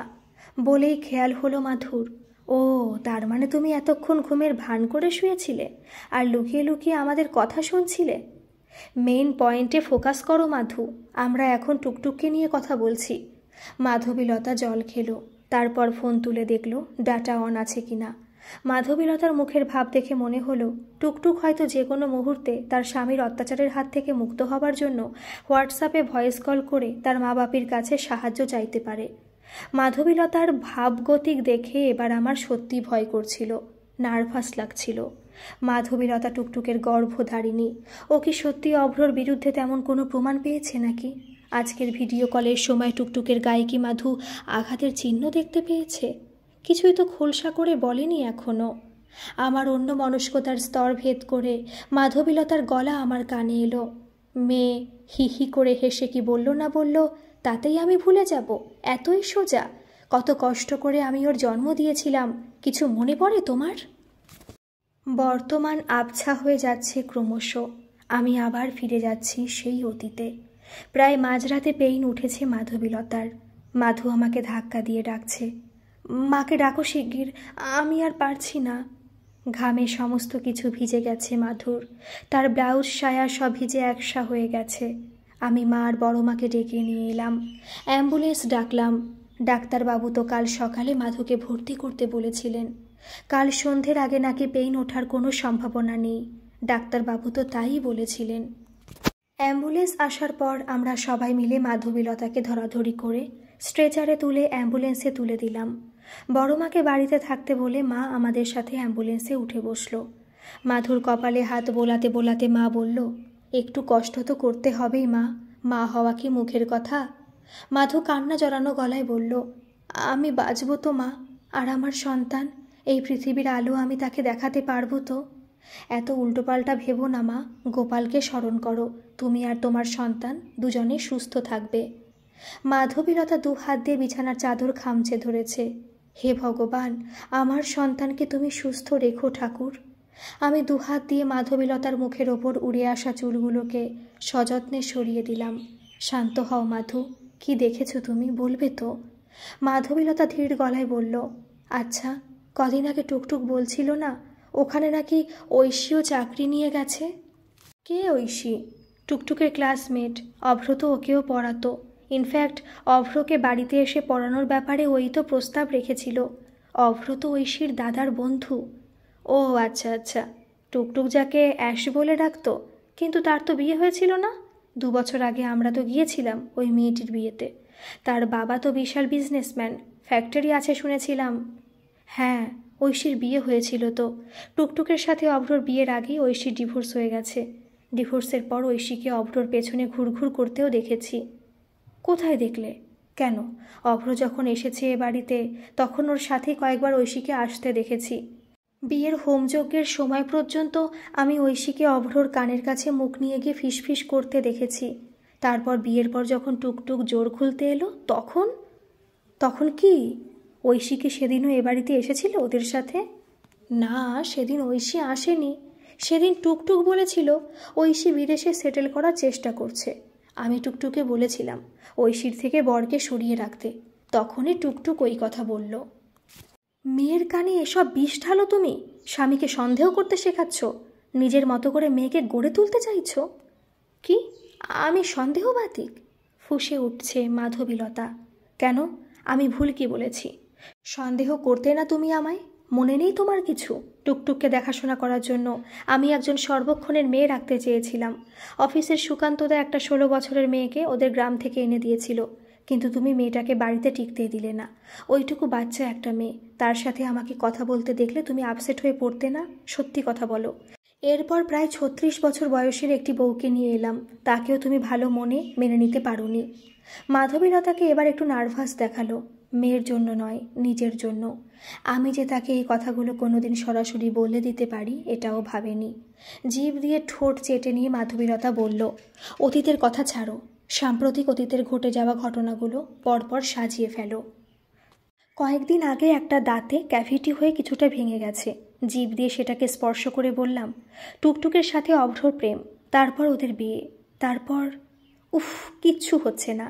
S1: বলেই খেয়াল হলো মাধুর, ও তার মানে তুমি এতক্ষণ ঘুমের ভান করে শুয়েছিলে আর লুকিয়ে লুকিয়ে আমাদের কথা শুনছিলে। মেইন পয়েন্টে ফোকাস করো মাধু, আমরা এখন টুকটুককে নিয়ে কথা বলছি। মাধবীলতা জল খেলো, তারপর ফোন তুলে দেখল ডাটা অন আছে কিনা। মাধবীলতার মুখের ভাব দেখে মনে হলো টুকটুক হয়তো যে কোনো মুহূর্তে তার স্বামীর অত্যাচারের হাত থেকে মুক্ত হবার জন্য হোয়াটসঅ্যাপে ভয়েস কল করে তার মা বাপির কাছে সাহায্য চাইতে পারে। মাধবীলতার ভাবগতিক দেখে এবার আমার সত্যি ভয় করছিল, নার্ভাস লাগছিল। মাধবীলতা টুকটুকের গর্ভধারিণী। ও কি সত্যি অভ্রর বিরুদ্ধে তেমন কোনো প্রমাণ পেয়েছে নাকি? আজকের ভিডিও কলের সময় টুকটুকের গায়ে কি মাধু আঘাতের চিহ্ন দেখতে পেয়েছে? কিছুই তো খোলসা করে বলেনি এখনও। আমার অন্য মনস্কতার স্তর ভেদ করে মাধবীলতার গলা আমার কানে এলো। মেয়ে হি হি করে হেসে কি বলল না বলল তাতেই আমি ভুলে যাব? এতই সোজা? কত কষ্ট করে আমি ওর জন্ম দিয়েছিলাম, কিছু মনে পড়ে তোমার? বর্তমান আবছা হয়ে যাচ্ছে ক্রমশ। আমি আবার ফিরে যাচ্ছি সেই অতীতে। প্রায় মাঝরাতে পেইন উঠেছে মাধবীলতার। মাধু আমাকে ধাক্কা দিয়ে ডাকছে, মাকে ডাকো শিগগির, আমি আর পারছি না। ঘামে সমস্ত কিছু ভিজে গেছে মাধুর। তার ব্লাউজ সায়া সব ভিজে একসা হয়ে গেছে। আমি মা আর বড় মাকে ডেকে নিয়ে এলাম। অ্যাম্বুলেন্স ডাকলাম। ডাক্তারবাবু তো কাল সকালে মাধুকে ভর্তি করতে বলেছিলেন। কাল সন্ধ্যের আগে নাকি পেইন ওঠার কোনো সম্ভাবনা নেই। ডাক্তারবাবু তো তাই বলেছিলেন। অ্যাম্বুলেন্স আসার পর আমরা সবাই মিলে মাধবীলতাকে ধরাধরি করে স্ট্রেচারে তুলে অ্যাম্বুলেন্সে তুলে দিলাম। বড় মাকে বাড়িতে থাকতে বলে মা আমাদের সাথে অ্যাম্বুলেন্সে উঠে বসল। মাধুর কপালে হাত বোলাতে বোলাতে মা বলল, একটু কষ্ট তো করতে হবেই মা, মা হওয়া কি মুখের কথা? মাধু কান্না জড়ানো গলায় বলল, আমি বাঁচব তো মা, আর আমার সন্তান, এই পৃথিবীর আলো আমি তাকে দেখাতে পারবো তো? এত উল্টোপাল্টা ভেবো না মা, গোপালকে স্মরণ করো, তুমি আর তোমার সন্তান দুজনে সুস্থ থাকবে। মাধবীলতা দু হাত দিয়ে বিছানার চাদর খামচে ধরেছে। হে ভগবান, আমার সন্তানকে তুমি সুস্থ রেখো ঠাকুর। আমি দুহাত দিয়ে মাধবীলতার মুখের ওপর উড়ে আসা চুলগুলোকে সযত্নে সরিয়ে দিলাম। শান্ত হও মাধু, কি দেখেছো তুমি, বলবে তো? মাধবীলতা ধীর গলায় বলল, আচ্ছা, কদিন আগে টুকটুক বলছিল না ওখানে নাকি ঐশীও চাকরি নিয়ে গেছে? কে ঐশী? টুকটুকের ক্লাসমেট। অভ্র তো ওকেও পড়াতো। ইনফ্যাক্ট অভ্রকে বাড়িতে এসে পড়ানোর ব্যাপারে ওই তো প্রস্তাব রেখেছিল। অভ্র তো ঐশীর দাদার বন্ধু। ও আচ্ছা আচ্ছা, টুকটুক যাকে অ্যাশ বলে ডাকতো, কিন্তু তার তো বিয়ে হয়েছিল না? 2 বছর আগে আমরা তো গিয়েছিলাম ওই মেয়েটির বিয়েতে। তার বাবা তো বিশাল বিজনেসম্যান, ফ্যাক্টরি আছে শুনেছিলাম। হ্যাঁ, ঐশীর বিয়ে হয়েছিল তো। টুকটুকের সাথে অভ্রর বিয়ের আগেই ঐশীর ডিভোর্স হয়ে গেছে। ডিভোর্সের পর ঐশীকে অভ্রর পেছনে ঘুরঘুর করতেও দেখেছি। কোথায় দেখলে? কেন, অভ্র যখন এসেছে এ বাড়িতে তখন ওর সাথে কয়েকবার ঐশীকে আসতে দেখেছি। বিয়ের হোমযজ্ঞের সময় পর্যন্ত আমি ঐশীকে অভ্রর কানের কাছে মুখ নিয়ে গিয়ে ফিসফিস করতে দেখেছি। তারপর বিয়ের পর যখন টুকটুক জোর খুলতে এলো তখন কি ঐশী কি সেদিনও এ বাড়িতে এসেছিল ওদের সাথে? না, সেদিন ঐশী আসেনি। সেদিন টুকটুক বলেছিল ঐশী বিদেশে সেটেল করার চেষ্টা করছে। আমি টুকটুকে বলেছিলাম ঐশীর থেকে বরকে সরিয়ে রাখতে, তখনই টুকটুক ওই কথা বলল। মেয়ের কানে এসব বিষ ঢালো তুমি? স্বামীকে সন্দেহ করতে শেখাচ্ছ? নিজের মতো করে মেয়েকে গড়ে তুলতে চাইছ? কি আমি সন্দেহবাতিক? ফুঁসে উঠছে মাধবীলতা। কেন, আমি ভুল কি বলেছি? সন্দেহ করতে না তুমি আমায়? মনে নেই তোমার কিছু? টুকটুককে দেখাশোনা করার জন্য আমি একজন সর্বক্ষণের মেয়ে রাখতে চেয়েছিলাম। অফিসের সুকান্তদা একটা 16 বছরের মেয়েকে ওদের গ্রাম থেকে এনে দিয়েছিল, কিন্তু তুমি মেয়েটাকে বাড়িতে টিকতে দিলে না। ওইটুকু বাচ্চা একটা মেয়ে, তার সাথে আমাকে কথা বলতে দেখলে তুমি আপসেট হয়ে পড়তে না? সত্যি কথা বলো। এরপর প্রায় 36 বছর বয়সের একটি বউকে নিয়ে এলাম, তাকেও তুমি ভালো মনে মেনে নিতে পারোনি। মাধবীলতাকে এবার একটু নার্ভাস দেখালো। মেয়ের জন্য নয়, নিজের জন্য। আমি যে তাকে এই কথাগুলো কোনোদিন সরাসরি বলে দিতে পারি এটাও ভাবেনি। জিভ দিয়ে ঠোঁট চেটে নিয়ে মাধবীলতা বলল, অতীতের কথা ছাড়ো, সাম্প্রতিক অতীতের ঘটে যাওয়া ঘটনাগুলো পরপর সাজিয়ে ফেলো। কয়েকদিন আগে একটা দাঁতে ক্যাভিটি হয়ে কিছুটা ভেঙে গেছে। জিভ দিয়ে সেটাকে স্পর্শ করে বললাম, টুকটুকের সাথে অভ্রর প্রেম, তারপর ওদের বিয়ে, তারপর কিচ্ছু হচ্ছে না।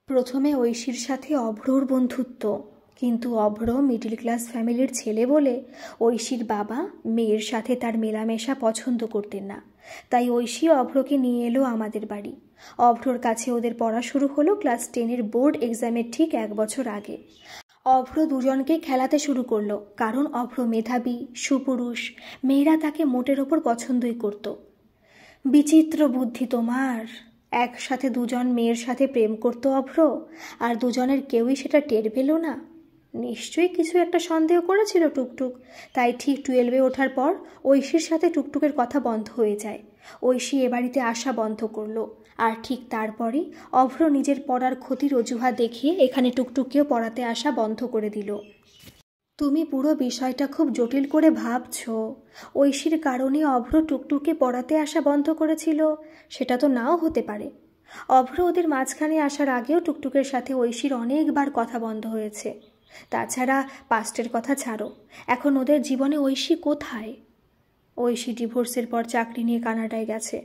S1: প্রথমে ঐশীর সাথে অভ্রর বন্ধুত্ব, কিন্তু অভ্র মিডল ক্লাস ফ্যামিলির ছেলে বলে ঐশীর বাবা মেয়ের সাথে তার মেলামেশা পছন্দ করতেন না। তাই ঐশী অভ্রকে নিয়ে এলো আমাদের বাড়ি। অভ্রর কাছে ওদের পড়া শুরু হলো ক্লাস 10-এর বোর্ড এক্সামের ঠিক 1 বছর আগে। অভ্র দুজনকে খেলাতে শুরু করলো, কারণ অভ্র মেধাবী, সুপুরুষ, মেয়েরা তাকে মোটের ওপর পছন্দই করত। বিচিত্র বুদ্ধি তোমার। একসাথে দুজন মেয়ের সাথে প্রেম করত অভ্র, আর দুজনের কেউই সেটা টের পেল না। নিশ্চয়ই কিছু একটা সন্দেহ করেছিল টুকটুক। তাই ঠিক 12-এ ওঠার পর ঐশীর সাথে টুকটুকের কথা বন্ধ হয়ে যায়। ঐশী এ বাড়িতে আসা বন্ধ করলো, আর ঠিক তারপরই অভ্র নিজের পড়ার ক্ষতির অজুহাত দেখিয়ে এখানে টুকটুককেও পড়াতে আসা বন্ধ করে দিল। তুমি পুরো বিষয়টা খুব জটিল করে ভাবছো। ঐশীর কারণে অভ্র টুকটুকে পড়াতে আসা বন্ধ করেছিল, সেটা তো নাও হতে পারে। অভ্র ওদের মাঝখানে আসার আগেও টুকটুকের সাথে ঐশীর অনেকবার কথা বন্ধ হয়েছে। তাছাড়া পাস্টের কথা ছাড়ো, এখন ওদের জীবনে ঐশী কোথায়? ঐশী ডিভোর্সের পর চাকরি নিয়ে কানাডায় গেছে,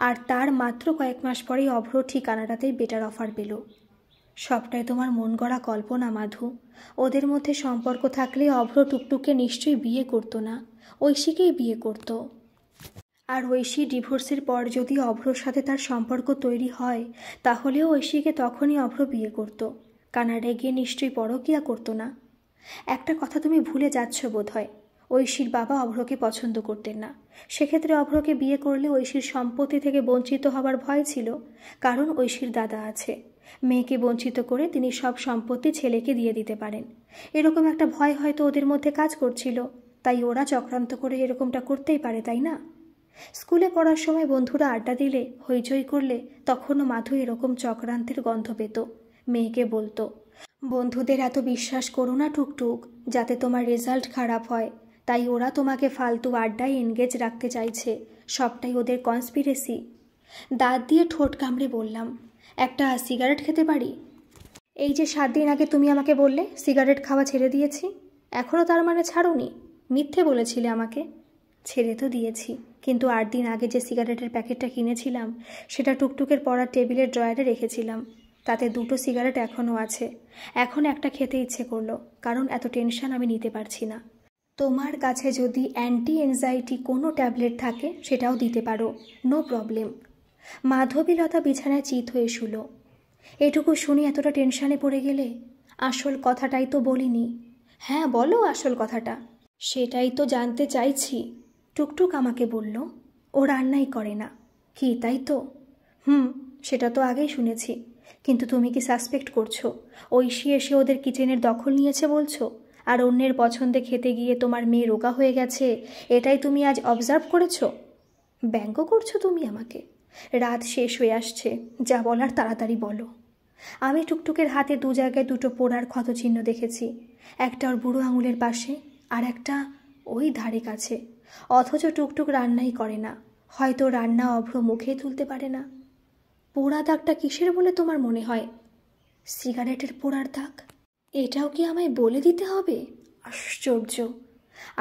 S1: আর তার মাত্র কয়েক মাস পরেই অভ্র ঠিক কানাডাতেই বেটার অফার পেল। সবটাই তোমার মন গড়া কল্পনা মাধু। ওদের মধ্যে সম্পর্ক থাকলে অভ্র টুকটুককে নিশ্চয়ই বিয়ে করতো না, ঐশীকেই বিয়ে করত। আর ঐশী ডিভোর্সের পর যদি অভ্রর সাথে তার সম্পর্ক তৈরি হয়, তাহলেও ঐশীকে তখনই অভ্র বিয়ে করত। কানাডায় গিয়ে নিশ্চয়ই পরকীয়া করতো না। একটা কথা তুমি ভুলে যাচ্ছ বোধহয়, ঐশীর বাবা অভ্রকে পছন্দ করতেন না। সেক্ষেত্রে অভ্রকে বিয়ে করলে ঐশীর সম্পত্তি থেকে বঞ্চিত হবার ভয় ছিল, কারণ ঐশীর দাদা আছে। মেয়েকে বঞ্চিত করে তিনি সব সম্পত্তি ছেলেকে দিয়ে দিতে পারেন, এরকম একটা ভয় হয়তো ওদের মধ্যে কাজ করছিল। তাই ওরা চক্রান্ত করে এরকমটা করতেই পারে, তাই না? স্কুলে পড়ার সময় বন্ধুরা আড্ডা দিলে, হইচই করলে, তখনও মাধু এরকম চক্রান্তের গন্ধ পেত। মেয়েকে বলতো, বন্ধুদের এত বিশ্বাস করো না টুকটুক, যাতে তোমার রেজাল্ট খারাপ হয়। তাই ওরা তোমাকে ফালতু আড্ডায় এনগেজ রাখতে চাইছে, সবটাই ওদের কনস্পিরেসি। দাঁত দিয়ে ঠোঁট কামড়ে বললাম, একটা সিগারেট খেতে পারি? এই যে 7 দিন আগে তুমি আমাকে বললে সিগারেট খাওয়া ছেড়ে দিয়েছি, এখনও তার মানে ছাড়োনি? মিথ্যে বলেছিলে আমাকে। ছেড়ে তো দিয়েছি, কিন্তু 8 দিন আগে যে সিগারেটের প্যাকেটটা কিনেছিলাম সেটা টুকটুকের পড়ার টেবিলের ড্রয়ারে রেখেছিলাম। তাতে 2টো সিগারেট এখনও আছে। এখন একটা খেতে ইচ্ছে করলো, কারণ এত টেনশন আমি নিতে পারছি না। তোমার কাছে যদি অ্যান্টি এনজাইটি কোনো ট্যাবলেট থাকে সেটাও দিতে পারো, নো প্রবলেম। মাধবীলতা বিছানায় চিত হয়ে শুলো। এটুকু শুনি এতটা টেনশানে পড়ে গেলে? আসল কথাটাই তো বলিনি। হ্যাঁ বলো আসল কথাটা। সেটাই তো জানতে চাইছি। টুকটুক আমাকে বলল ও রান্নাই করে না। কি তাই তো? সেটা তো আগেই শুনেছি, কিন্তু তুমি কি সাসপেক্ট করছো ঐশী এসে ওদের কিচেনের দখল নিয়েছে বলছো? আর অন্যের পছন্দে খেতে গিয়ে তোমার মেয়ে রোগা হয়ে গেছে, এটাই তুমি আজ অবজার্ভ করেছো? ব্যঙ্গ করছো তুমি আমাকে? রাত শেষ হয়ে আসছে, যা বলার তাড়াতাড়ি বলো। আমি টুকটুকের হাতে 2 জায়গায় 2টো পোড়ার ক্ষতচিহ্ন দেখেছি, একটা ওর বুড়ো আঙুলের পাশে, আর একটা ওই ধারে কাছে। অথচ টুকটুক রান্নাই করে না, হয়তো রান্না অভ্র মুখেই তুলতে পারে না। পোড়া দাগটা কিসের বলে তোমার মনে হয়? সিগারেটের পোড়ার দাগ। এটাও কি আমায় বলে দিতে হবে? আশ্চর্য!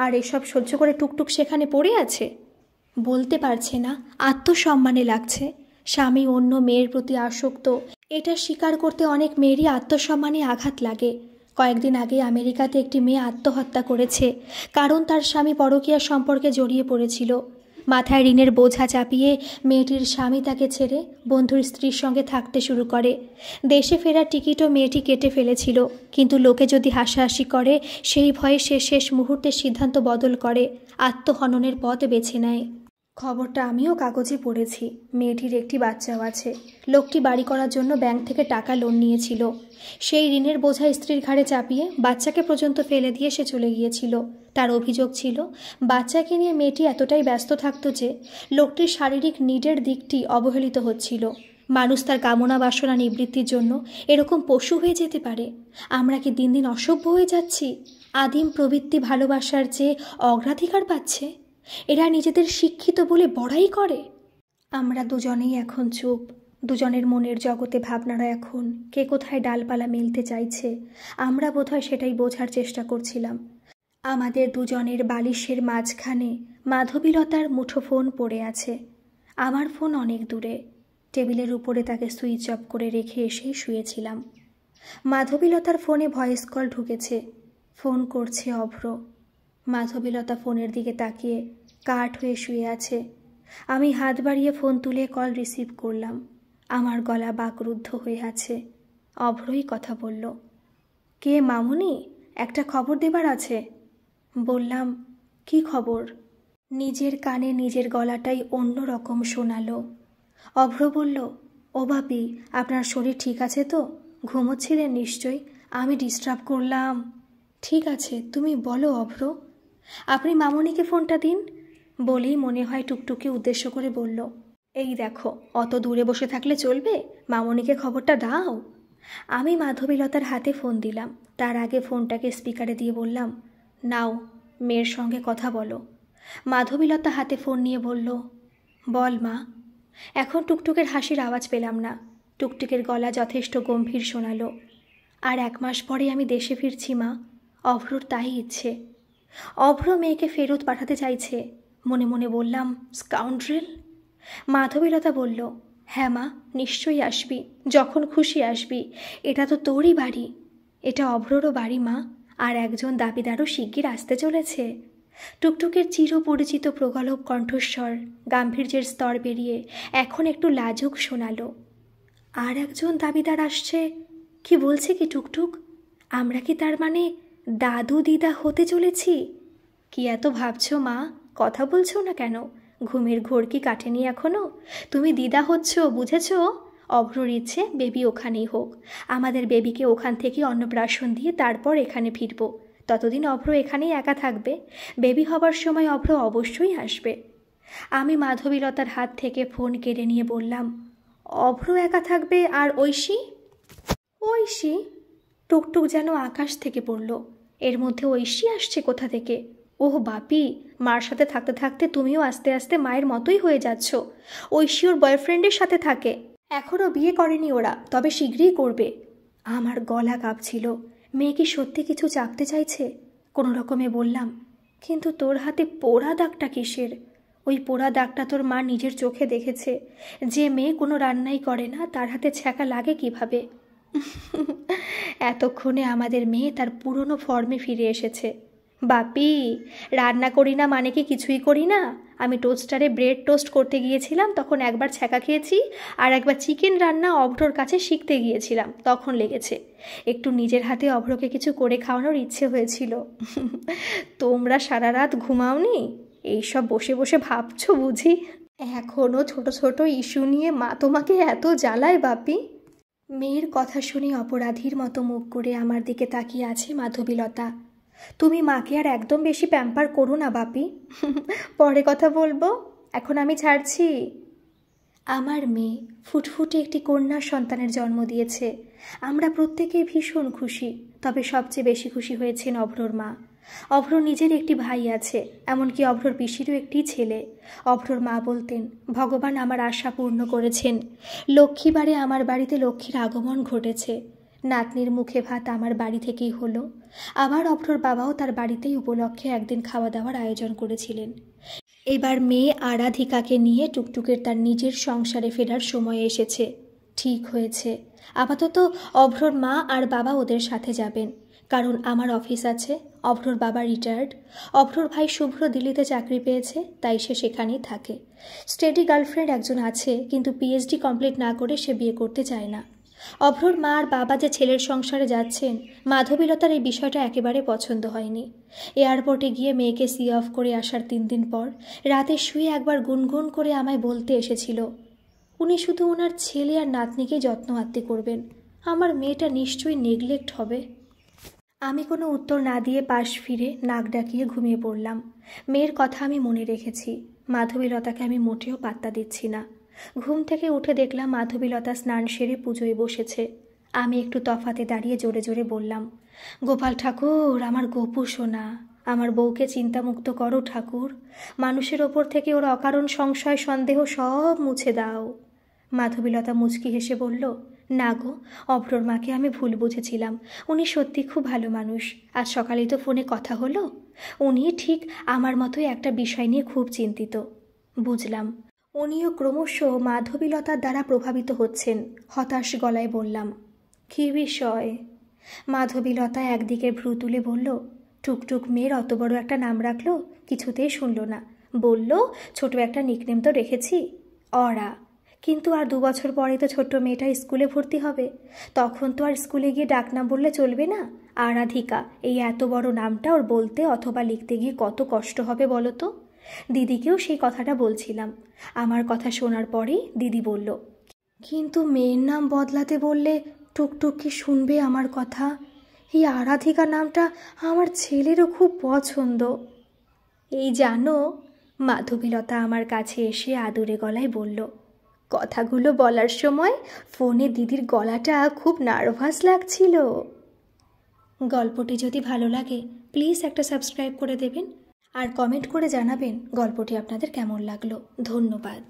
S1: আর এসব সহ্য করে টুকটুক সেখানে পড়ে আছে? বলতে পারছে না, আত্মসম্মানে লাগছে। স্বামী অন্য মেয়ের প্রতি আসক্ত, এটা স্বীকার করতে অনেক মেয়েরই আত্মসম্মানে আঘাত লাগে। কয়েকদিন আগে আমেরিকাতে একটি মেয়ে আত্মহত্যা করেছে, কারণ তার স্বামী পরকীয়া সম্পর্কে জড়িয়ে পড়েছিল। মাথায় ঋণের বোঝা চাপিয়ে মেয়েটির স্বামী তাকে ছেড়ে বন্ধুর স্ত্রীর সঙ্গে থাকতে শুরু করে। দেশে ফেরার টিকিটও মেয়েটি কেটে ফেলেছিল, কিন্তু লোকে যদি হাসাহাসি করে সেই ভয়ে সে শেষ মুহূর্তে সিদ্ধান্ত বদল করে, আত্মহননের পথ বেছে নেয়। খবরটা আমিও কাগজে পড়েছি। মেয়েটির একটি বাচ্চাও আছে। লোকটি বাড়ি করার জন্য ব্যাংক থেকে টাকা লোন নিয়েছিল। সেই ঋণের বোঝা স্ত্রীর ঘাড়ে চাপিয়ে বাচ্চাকে পর্যন্ত ফেলে দিয়ে সে চলে গিয়েছিল। তার অভিযোগ ছিল বাচ্চাকে নিয়ে মেয়েটি এতটাই ব্যস্ত থাকত যে লোকটির শারীরিক নিডের দিকটি অবহেলিত হচ্ছিল। মানুষ তার কামনা বাসনা নিবৃত্তির জন্য এরকম পশু হয়ে যেতে পারে? আমরা কি দিন দিন অসভ্য হয়ে যাচ্ছি? আদিম প্রবৃত্তি ভালোবাসার চেয়ে অগ্রাধিকার পাচ্ছে। এরা নিজেদের শিক্ষিত বলে বড়াই করে। আমরা দুজনেই এখন চুপ। দুজনের মনের জগতে ভাবনারা এখন কে কোথায় ডালপালা মেলতে চাইছে, আমরা বোধহয় সেটাই বোঝার চেষ্টা করছিলাম। আমাদের দুজনের বালিশের মাঝখানে মাধবীলতার মুঠোফোন পড়ে আছে। আমার ফোন অনেক দূরে, টেবিলের উপরে তাকে সুইচ অফ করে রেখে এসেই শুয়েছিলাম। মাধবীলতার ফোনে ভয়েস কল ঢুকেছে। ফোন করছে অভ্র। মাধবীলতা ফোনের দিকে তাকিয়ে কাঠ হয়ে শুয়ে আছে। আমি হাত বাড়িয়ে ফোন তুলে কল রিসিভ করলাম। আমার গলা বাকরুদ্ধ হয়ে আছে। অভ্রই কথা বলল। কে মামুনি? একটা খবর দেবার আছে। বললাম, কি খবর? নিজের কানে নিজের গলাটাই অন্য রকম শোনালো। অভ্র বলল, ও বাপি, আপনার শরীর ঠিক আছে তো? ঘুমোচ্ছিলেন নিশ্চয়ই, আমি ডিস্টার্ব করলাম। ঠিক আছে, তুমি বলো অভ্র। আপনি মামুনিকে ফোনটা দিন। বলেই মনে হয় টুকটুকে উদ্দেশ্য করে বলল, এই দেখো, অত দূরে বসে থাকলে চলবে? মামুনিকে খবরটা দাও। আমি মাধবীলতার হাতে ফোন দিলাম। তার আগে ফোনটাকে স্পিকারে দিয়ে বললাম, নাও, মেয়ের সঙ্গে কথা বলো। মাধবীলতা হাতে ফোন নিয়ে বলল, বল মা। এখন টুকটুকের হাসির আওয়াজ পেলাম না। টুকটুকের গলা যথেষ্ট গম্ভীর শোনালো। আর 1 মাস পরে আমি দেশে ফিরছি মা। অভ্রর তাই ইচ্ছে। অভ্র মেয়েকে ফেরত পাঠাতে চাইছে। মনে মনে বললাম, স্কাউন্ড্রেল। মাধবীলতা বলল, হ্যাঁ মা, নিশ্চয়ই আসবি, যখন খুশি আসবি। এটা তো তোরই বাড়ি। এটা অভ্ররও বাড়ি মা। আর একজন দাবিদারও শিগগির আসতে চলেছে। টুকটুকের চিরপরিচিত প্রগল্ভ কণ্ঠস্বর গাম্ভীর্যের স্তর বেরিয়ে এখন একটু লাজুক শোনালো। আর একজন দাবিদার আসছে? কি বলছে কি টুকটুক? আমরা কি তার মানে দাদু দিদা হতে চলেছি? কি এত ভাবছ মা? কথা বলছো না কেন? ঘুমের ঘোর কি কাটেনি এখনো? তুমি দিদা হচ্ছ, বুঝেছ? অভ্রর ইচ্ছে বেবি ওখানেই হোক। আমাদের বেবিকে ওখান থেকে অন্নপ্রাশন দিয়ে তারপর এখানে ফিরব। ততদিন অভ্র এখানেই একা থাকবে। বেবি হবার সময় অভ্র অবশ্যই আসবে। আমি মাধবীলতার হাত থেকে ফোন কেড়ে নিয়ে বললাম, অভ্র একা থাকবে আর ঐশী? ঐশী? টুকটুক যেন আকাশ থেকে পড়ল। এর মধ্যে ঐশী আসছে কোথা থেকে? ওহ বাপি, মার সাথে থাকতে থাকতে তুমিও আস্তে আস্তে মায়ের মতোই হয়ে যাচ্ছ। ঐশী ওর বয়ফ্রেন্ডের সাথে থাকে। এখনও বিয়ে করেনি ওরা, তবে শীঘ্রই করবে। আমার গলা কাঁপছিল। মেয়ে কি সত্যি কিছু চাপতে চাইছে? কোনো রকমে বললাম, কিন্তু তোর হাতে পোড়া দাগটা কিসের? ওই পোড়া দাগটা তোর মা নিজের চোখে দেখেছে। যে মেয়ে কোনো রান্নাই করে না, তার হাতে ছ্যাঁকা লাগে কিভাবে? এতক্ষণে আমাদের মেয়ে তার পুরনো ফর্মে ফিরে এসেছে। বাপি, রান্না করি না মানে কি কিছুই করি না? আমি টোস্টারে ব্রেড টোস্ট করতে গিয়েছিলাম, তখন একবার ছ্যাঁকা খেয়েছি, আর একবার চিকেন রান্না অভ্রর কাছে শিখতে গিয়েছিলাম, তখন লেগেছে। একটু নিজের হাতে অভ্রকে কিছু করে খাওয়ানোর ইচ্ছে হয়েছিল। তোমরা সারা রাত ঘুমাওনি? এইসব বসে বসে ভাবছো বুঝি? এখনও ছোট ছোট ইস্যু নিয়ে মা তোমাকে এত জ্বালায় বাপি? মেয়ের কথা শুনে অপরাধীর মতো মুখ করে আমার দিকে তাকিয়ে আছে মাধবীলতা। তুমি মাকে আর একদম বেশি প্যাম্পার করো না বাপি। পরে কথা বলবো, এখন আমি ছাড়ছি। আমার মেয়ে ফুটফুটে একটি কন্যা সন্তানের জন্ম দিয়েছে। আমরা প্রত্যেকেই ভীষণ খুশি। তবে সবচেয়ে বেশি খুশি হয়েছেন অভ্রর মা। অভ্র নিজের একটি ভাই আছে, এমনকি অভ্রর পিসিরও একটি ছেলে। অভ্রর মা বলতেন, ভগবান আমার আশা পূর্ণ করেছেন। লক্ষ্মীবারে আমার বাড়িতে লক্ষ্মীর আগমন ঘটেছে। নাতনির মুখে ভাত আমার বাড়ি থেকেই হলো। আবার অভ্রর বাবাও তার বাড়িতেই উপলক্ষে একদিন খাওয়া দাওয়ার আয়োজন করেছিলেন। এবার মেয়ে আরাধিকাকে নিয়ে টুকটুকের তার নিজের সংসারে ফেরার সময় এসেছে। ঠিক হয়েছে। আপাতত অভ্রর মা আর বাবা ওদের সাথে যাবেন, কারণ আমার অফিস আছে। অভ্রর বাবা রিটায়ার্ড। অভ্রর ভাই শুভ্র দিল্লিতে চাকরি পেয়েছে, তাই সে সেখানেই থাকে। স্টেডি গার্লফ্রেন্ড একজন আছে, কিন্তু পিএইচডি কমপ্লিট না করে সে বিয়ে করতে চায় না। অভ্রর মা আর বাবা যে ছেলের সংসারে যাচ্ছেন, মাধবীলতার এই বিষয়টা একেবারে পছন্দ হয়নি। এয়ারপোর্টে গিয়ে মেয়েকে সি অফ করে আসার 3 দিন পর রাতে শুয়ে একবার গুনগুন করে আমায় বলতে এসেছিল, উনি শুধু ওনার ছেলে আর নাতনিকে যত্ন আত্তি করবেন, আমার মেয়েটা নিশ্চয়ই নেগলেক্ট হবে। আমি কোনো উত্তর না দিয়ে পাশ ফিরে নাক ডাকিয়ে ঘুমিয়ে পড়লাম। মেয়ের কথা আমি মনে রেখেছি। মাধবীলতাকে আমি মোটেও পাত্তা দিচ্ছি না। ঘুম থেকে উঠে দেখলাম মাধবীলতা স্নান সেরে পুজোয় বসেছে। আমি একটু তফাতে দাঁড়িয়ে জোরে জোরে বললাম, গোপাল ঠাকুর, আমার গোপু সোনা, আমার বউকে চিন্তামুক্ত করো ঠাকুর। মানুষের ওপর থেকে ওর অকারণ সংশয় সন্দেহ সব মুছে দাও। মাধবীলতা মুচকি হেসে বলল, না গো, অভ্রর মাকে আমি ভুল বুঝেছিলাম। উনি সত্যি খুব ভালো মানুষ। আজ সকালেই তো ফোনে কথা হলো। উনি ঠিক আমার মতোই একটা বিষয় নিয়ে খুব চিন্তিত। বুঝলাম। উনিও ক্রমশ মাধবীলতার দ্বারা প্রভাবিত হচ্ছেন। হতাশ গলায় বললাম, কী বিষয়? মাধবীলতা একদিকে ভ্রু তুলে বলল, টুকটুক মেয়ের অত বড় একটা নাম রাখলো, কিছুতেই শুনল না। বলল ছোট একটা নিকনেম তো রেখেছি, অরা। কিন্তু আর 2 বছর পরে তো ছোট্ট মেয়েটা স্কুলে ভর্তি হবে, তখন তো আর স্কুলে গিয়ে ডাকনাম বললে চলবে না। আরাধিকা, এই এত বড় নামটা ওর বলতে অথবা লিখতে গিয়ে কত কষ্ট হবে বলো তো। দিদিকেও সেই কথাটা বলছিলাম। আমার কথা শোনার পরেই দিদি বলল, কিন্তু মেয়ের নাম বদলাতে বললে টুকটুক কি শুনবে আমার কথা? এই আরাধিকা নামটা আমার ছেলেরও খুব পছন্দ। এই জানো, মাধবীলতা আমার কাছে এসে আদুরে গলায় বলল, কথাগুলো বলার সময় ফোনে দিদির গলাটা খুব নার্ভাস লাগছিল। গল্পটি যদি ভালো লাগে প্লিজ একটা সাবস্ক্রাইব করে দেবেন আর কমেন্ট করে জানাবেন গল্পটি আপনাদের কেমন লাগলো। ধন্যবাদ।